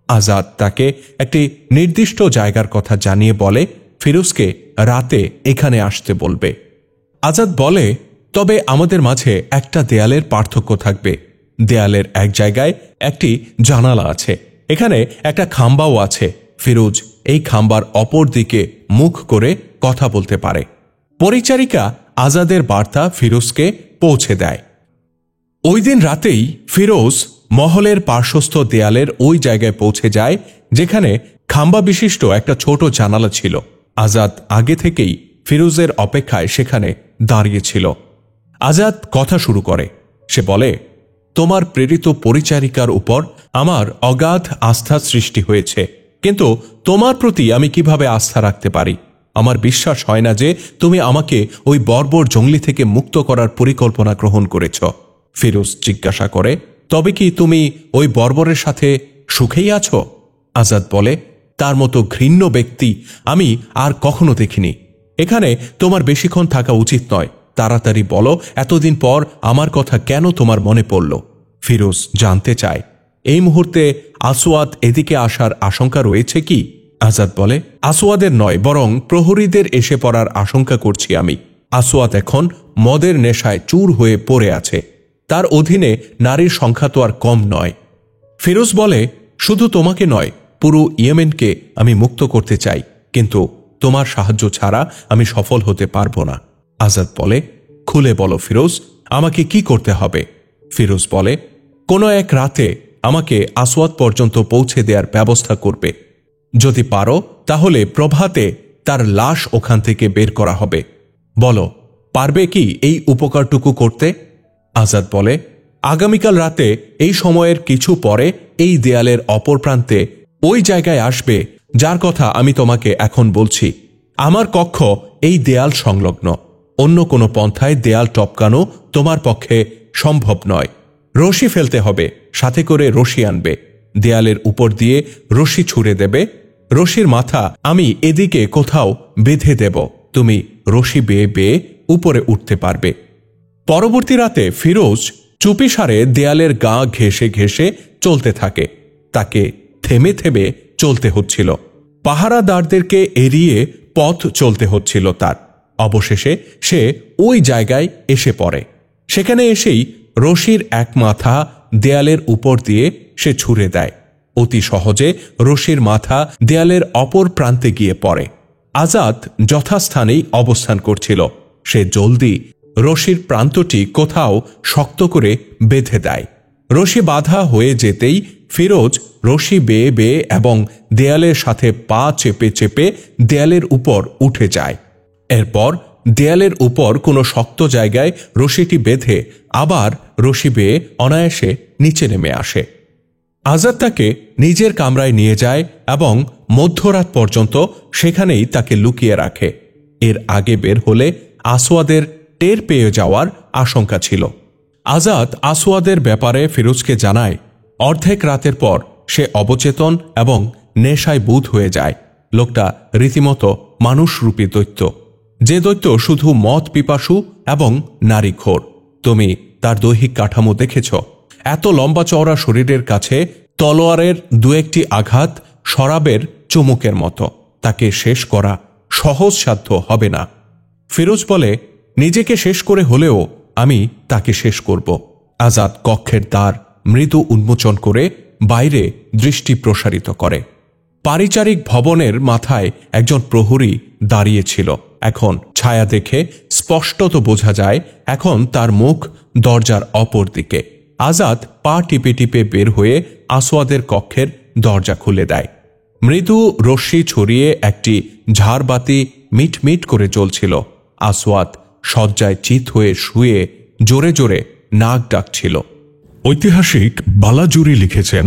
আজাদ তাকে একটি নির্দিষ্ট জায়গার কথা জানিয়ে বলে ফিরোজকে রাতে এখানে আসতে বলবে। আজাদ বলে, তবে আমাদের মাঝে একটা দেয়ালের পার্থক্য থাকবে। দেয়ালের এক জায়গায় একটি জানালা আছে, এখানে একটা খাম্বাও আছে। ফিরোজ এই খাম্বার অপর দিকে মুখ করে কথা বলতে পারে। পরিচারিকা আজাদের বার্তা ফিরোজকে পৌঁছে দেয়। ওই দিন রাতেই ফিরোজ মহলের পার্শ্বস্থ দেয়ালের ওই জায়গায় পৌঁছে যায় যেখানে খাম্বা বিশিষ্ট একটা ছোট জানালা ছিল। আজাদ আগে থেকেই ফিরোজের অপেক্ষায় সেখানে দাঁড়িয়েছিল। আজাদ কথা শুরু করে। সে বলে, তোমার প্রেরিত পরিচারিকার উপর আমার অগাধ আস্থা সৃষ্টি হয়েছে, কিন্তু তোমার প্রতি আমি কিভাবে আস্থা রাখতে পারি? আমার বিশ্বাস হয় না যে তুমি আমাকে ওই বর্বর জঙ্গলি থেকে মুক্ত করার পরিকল্পনা গ্রহণ করেছ। ফিরোজ জিজ্ঞাসা করে, তবে কি তুমি ওই বর্বরের সাথে সুখেই আছো? আজাদ বলে, তার মতো ঘৃণ্য ব্যক্তি আমি আর কখনো দেখিনি। এখানে তোমার বেশিক্ষণ থাকা উচিত নয়। তাড়াতাড়ি বলো, এতদিন পর আমার কথা কেন তোমার মনে পড়ল? ফিরোজ জানতে চায়, এই মুহূর্তে আসওয়াদ এদিকে আসার আশঙ্কা রয়েছে কি? আজাদ বলে, আসওয়াদের নয়, বরং প্রহরীদের এসে পড়ার আশঙ্কা করছি আমি। আসওয়াদ এখন মদের নেশায় চুর হয়ে পড়ে আছে। তার অধীনে নারীর সংখ্যা তো আর কম নয়। ফিরোজ বলে, শুধু তোমাকে নয়, পুরো ইয়েমেনকে আমি মুক্ত করতে চাই, কিন্তু তোমার সাহায্য ছাড়া আমি সফল হতে পারবো না। আজাদ বলে, খুলে বলো ফিরোজ, আমাকে কি করতে হবে? ফিরোজ বলে, কোনো এক রাতে আমাকে আসওয়াদ পর্যন্ত পৌঁছে দেওয়ার ব্যবস্থা করবে। যদি পারো তাহলে প্রভাতে তার লাশ ওখান থেকে বের করা হবে। বলো, পারবে কি এই উপকারটুকু করতে? আজাদ বলে, আগামীকাল রাতে এই সময়ের কিছু পরে এই দেয়ালের অপর প্রান্তে ওই জায়গায় আসবে যার কথা আমি তোমাকে এখন বলছি। আমার কক্ষ এই দেয়াল সংলগ্ন। অন্য কোনো পন্থায় দেয়াল টপকানো তোমার পক্ষে সম্ভব নয়। রশি ফেলতে হবে, সাথে করে রশি আনবে। দেয়ালের উপর দিয়ে রশি ছুঁড়ে দেবে। রশির মাথা আমি এদিকে কোথাও বেঁধে দেব। তুমি রশি বেয়ে বেয়ে উপরে উঠতে পারবে। পরবর্তী রাতে ফিরোজ চুপিসারে দেয়ালের গা ঘেঁষে ঘেঁষে চলতে থাকে। তাকে থেমে থেমে চলতে হচ্ছিল। পাহারাদারদেরকে এড়িয়ে পথ চলতে হচ্ছিল তার। অবশেষে সে ওই জায়গায় এসে পড়ে। সেখানে এসেই রশির এক মাথা দেয়ালের উপর দিয়ে সে ছুঁড়ে দেয়। অতি সহজে রশির মাথা দেয়ালের অপর প্রান্তে গিয়ে পড়ে। আজাদ যথাস্থানেই অবস্থান করছিল। সে জলদি রশির প্রান্তটি কোথাও শক্ত করে বেঁধে দেয়। রশি বাঁধা হয়ে যেতেই ফিরোজ রশি বেয়ে বেয়ে এবং দেয়ালের সাথে পা চেপে চেপে দেয়ালের উপর উঠে যায়। এরপর দেয়ালের উপর কোনো শক্ত জায়গায় রশিটি বেঁধে আবার রশি বেয়ে অনায়াসে নিচে নেমে আসে। আজাদ তাকে নিজের কামরায় নিয়ে যায় এবং মধ্যরাত পর্যন্ত সেখানেই তাকে লুকিয়ে রাখে। এর আগে বের হলে আসওয়াদের টের পেয়ে যাওয়ার আশঙ্কা ছিল। আজাদ আসওয়াদের ব্যাপারে ফিরোজকে জানায়। অর্ধেক রাতের পর সে অবচেতন এবং নেশায় বুঁদ হয়ে যায়। লোকটা রীতিমতো মানুষরূপী দৈত্য, যে দৈত্য শুধু মদ পিপাসু এবং নারীখোর। তুমি তার দৈহিক কাঠামো দেখেছ। এত লম্বা চওড়া শরীরের কাছে তলোয়ারের দু একটি আঘাত শরাবের চুমুকের মতো। তাকে শেষ করা সহজসাধ্য হবে না। ফিরোজ বলে, নিজেকে শেষ করে হলেও আমি তাকে শেষ করব। আজাদ কক্ষের দ্বার মৃদু উন্মোচন করে বাইরে দৃষ্টি প্রসারিত করে। পারিচারিক ভবনের মাথায় একজন প্রহরী দাঁড়িয়েছিল। এখন ছায়া দেখে স্পষ্টত বোঝা যায় এখন তার মুখ দরজার অপর দিকে। আজাদ পা টিপে টিপে বের হয়ে আসওয়াদের কক্ষের দরজা খুলে দেয়। মৃদু রশ্মি ছড়িয়ে একটি ঝাড়বাতি মিটমিট করে জ্বলছিল। আসওয়াদ শয্যায় চিত হয়ে শুয়ে জোরে জোরে নাক ডাকছিল। ঐতিহাসিক বালাজুরি লিখেছেন,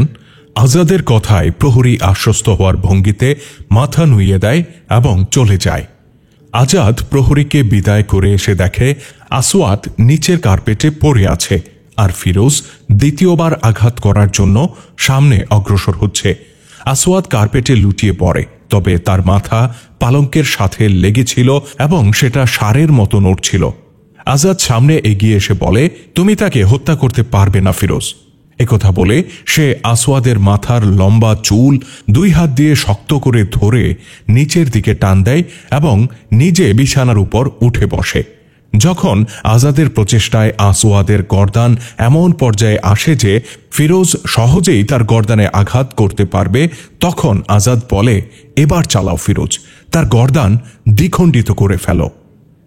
আজাদের কথায় প্রহরী আশ্বস্ত হওয়ার ভঙ্গিতে মাথা নুইয়ে দেয় এবং চলে যায়। আজাদ প্রহরীকে বিদায় করে এসে দেখে আসওয়াদ নিচের কার্পেটে পড়ে আছে, আর ফিরোজ দ্বিতীয়বার আঘাত করার জন্য সামনে অগ্রসর হচ্ছে। আসওয়াদ কার্পেটে লুটিয়ে পড়ে, তবে তার মাথা পালঙ্কের সাথে লেগেছিল এবং সেটা সারের মতো নড়ছিল। আজাদ সামনে এগিয়ে এসে বলে, তুমি তাকে হত্যা করতে পারবে না ফিরোজ। একথা বলে সে আসওয়াদের মাথার লম্বা চুল দুই হাত দিয়ে শক্ত করে ধরে নিচের দিকে টান দেয় এবং নিজে বিছানার উপর উঠে বসে। যখন আজাদের প্রচেষ্টায় আসওয়াদের গর্দান এমন পর্যায়ে আসে যে ফিরোজ সহজেই তার গর্দানে আঘাত করতে পারবে, তখন আজাদ বলে, এবার চালাও ফিরোজ, তার গর্দান দ্বিখণ্ডিত করে ফেলো।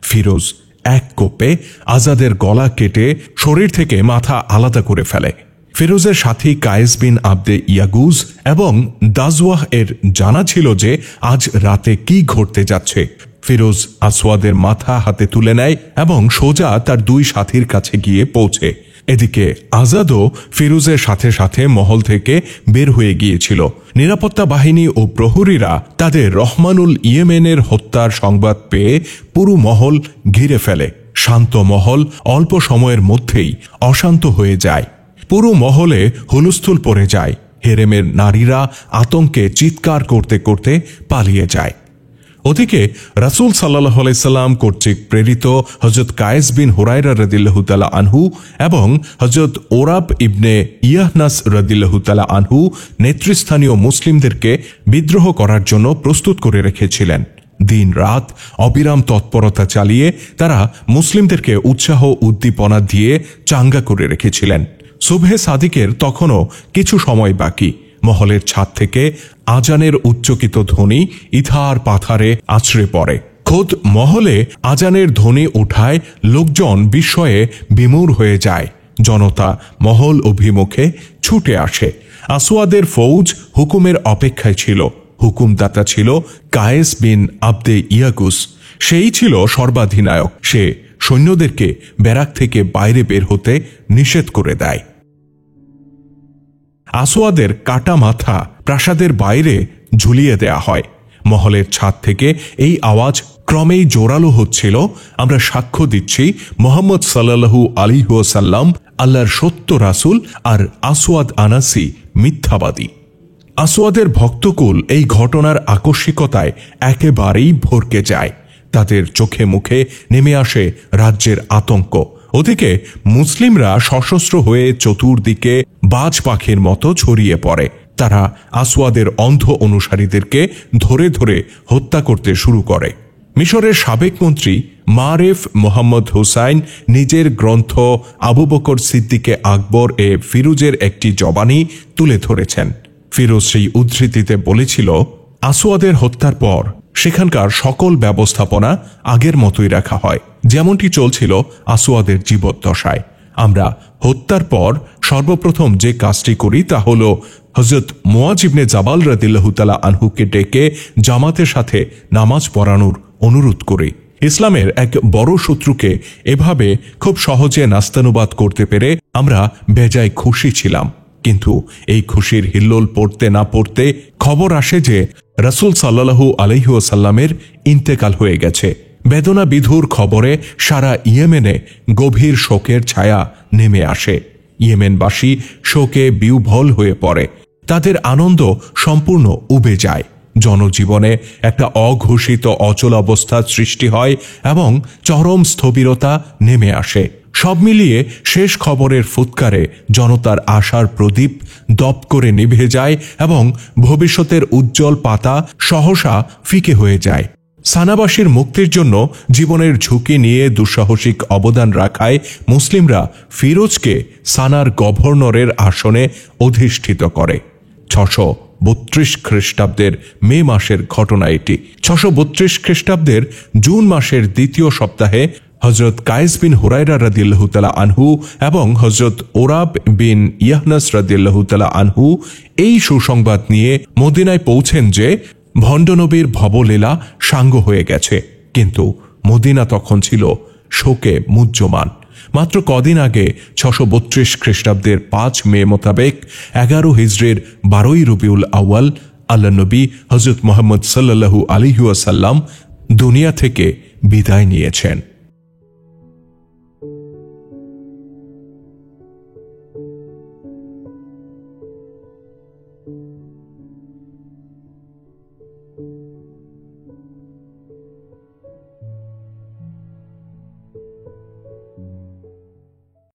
ফিরোজ এক কোপে আজাদের গলা কেটে শরীর থেকে মাথা আলাদা করে ফেলে। ফিরোজের সাথী কায়েস বিন আবদে ইয়াগুজ এবং দাজওয়াহ এর জানা ছিল যে আজ রাতে কি ঘটতে যাচ্ছে। ফিরোজ আসওয়াদের মাথা হাতে তুলে নেয় এবং সোজা তার দুই সাথীর কাছে গিয়ে পৌঁছে। এদিকে আজাদও ফিরোজের সাথে সাথে মহল থেকে বের হয়ে গিয়েছিল। নিরাপত্তা বাহিনী ও প্রহরীরা তাদের রহমানুল ইয়েমেনের হত্যার সংবাদ পেয়ে পুরো মহল ঘিরে ফেলে। শান্ত মহল অল্প সময়ের মধ্যেই অশান্ত হয়ে যায়। পুরো মহলে হুলস্থুল পড়ে যায়। হেরেমের নারীরা আতঙ্কে চিৎকার করতে করতে পালিয়ে যায়। ওদিকে রাসূল সাল্লাল্লাহু আলাইহি সাল্লাম কর্তৃক প্রেরিত হযরত কায়েস বিন হুরায়রা রাদিয়াল্লাহু তাআলা আনহু এবং হযরত ওরাব ইবনে ইয়াহনাস রাদিয়াল্লাহু তাআলা আনহু নেতৃস্থানীয় মুসলিমদেরকে বিদ্রোহ করার জন্য প্রস্তুত করে রেখেছিলেন। দিন রাত অবিরাম তৎপরতা চালিয়ে তারা মুসলিমদেরকে উৎসাহ উদ্দীপনা দিয়ে চাঙ্গা করে রেখেছিলেন। সুবহে সাদিকের তখনও কিছু সময় বাকি। মহলের ছাদ থেকে আজানের উচ্চকিত ধ্বনি ইথার পাথারে আছড়ে পড়ে। খোদ মহলে আজানের ধ্বনি ওঠায় লোকজন বিস্ময়ে বিমূঢ় হয়ে যায়। জনতা মহল অভিমুখে ছুটে আসে। আসওয়াদের ফৌজ হুকুমের অপেক্ষায় ছিল। হুকুমদাতা ছিল কায়েস বিন আবদে ইয়াগুস। সেই ছিল সর্বাধিনায়ক। সে সৈন্যদেরকে ব্যারাক থেকে বাইরে বের হতে নিষেধ করে দেয়। আসওয়াদের কাটা মাথা প্রাসাদের বাইরে ঝুলিয়ে দেয়া হয়। মহলের ছাদ থেকে এই আওয়াজ ক্রমেই জোরালো হচ্ছিল, আমরা সাক্ষ্য দিচ্ছি মুহাম্মদ সাল্লাল্লাহু আলাইহি ওয়াসাল্লাম আল্লাহর সত্য রাসূল, আর আসওয়াদ আনাসি মিথ্যাবাদী। আসওয়াদের ভক্তকুল এই ঘটনার আকস্মিকতায় একেবারেই ভরকে যায়। তাদের চোখে মুখে নেমে আসে রাজ্যের আতঙ্ক। ওদিকে মুসলিমরা সশস্ত্র হয়ে চতুর্দিকে বাজ পাখির মতো ছড়িয়ে পড়ে। তারা আসওয়াদের অন্ধ অনুসারীদেরকে ধরে ধরে হত্যা করতে শুরু করে। মিশরের সাবেক মন্ত্রী মারেফ মোহাম্মদ হুসাইন নিজের গ্রন্থ আবু বকর সিদ্দিকে আকবর এ ফিরোজের একটি জবানি তুলে ধরেছেন। ফিরোজ সেই উদ্ধৃতিতে বলেছিল, আসওয়াদের হত্যার পর সেখানকার সকল ব্যবস্থাপনা আগের মতোই রাখা হয়, যেমনটি চলছিল আসওয়াদের জীবদ্দশায়। আমরা হত্যার পর সর্বপ্রথম যে কাজটি করি তা হল হযরত মুআজ ইবনে জাবাল রাদিয়াল্লাহু তাআলা আনহুকে ডেকে জামাতের সাথে নামাজ পড়ানোর অনুরোধ করি। ইসলামের এক বড় শত্রুকে এভাবে খুব সহজে নাস্তানুবাদ করতে পেরে আমরা বেজায় খুশি ছিলাম। কিন্তু এই খুশির হিল্লোল পড়তে না পড়তে খবর আসে যে রাসূল সাল্লাল্লাহু আলাইহি ওয়াসাল্লামের ইন্তেকাল হয়ে গেছে। বেদনা বিধুর খবরে সারা ইয়েমেনে গভীর শোকের ছায়া নেমে আসে। ইয়েমেনবাসী শোকে বিহ্বল হয়ে পড়ে। তাদের আনন্দ সম্পূর্ণ উবে যায়। জনজীবনে একটা অঘোষিত অচল অবস্থার সৃষ্টি হয় এবং চরম স্থবিরতা নেমে আসে। সব মিলিয়ে শেষ খবরের ফুৎকারে জনতার আশার প্রদীপ দপ করে নিভে যায় এবং ভবিষ্যতের উজ্জ্বল পাতা সহসা ফিকে হয়ে যায়। সানাবাসীর মুক্তির জন্য জীবনের ঝুঁকি নিয়ে দুঃসাহসিক অবদান রাখায় মুসলিমরা ফিরোজকে সানার গভর্নরের আসনে অধিষ্ঠিত করে। 632 খ্রিস্টাব্দের মে মাসের ঘটনা এটি। 632 খ্রিস্টাব্দের জুন মাসের দ্বিতীয় সপ্তাহে হজরত কায়েস বিন হুরায়রা রাদিয়াল্লাহু তাআলা আনহু এবং হজরত ওরাব বিন ইয়াহনাস রাদিয়াল্লাহু তাআলা আনহু এই সুসংবাদ নিয়ে মদিনায় পৌঁছেন যে ভণ্ডনবীর ভবলীলা সাঙ্গ হয়ে গেছে। কিন্তু মদিনা তখন ছিল শোকে মুহ্যমান। মাত্র কদিন আগে 632 খ্রিস্টাব্দের 5 মে মোতাবেক 11 হিজরির 12 রবিউল আউয়াল আল্লাহ নবী হজরত মুহাম্মদ সাল্লাল্লাহু আলাইহি ওয়াসাল্লাম দুনিয়া থেকে বিদায় নিয়েছেন।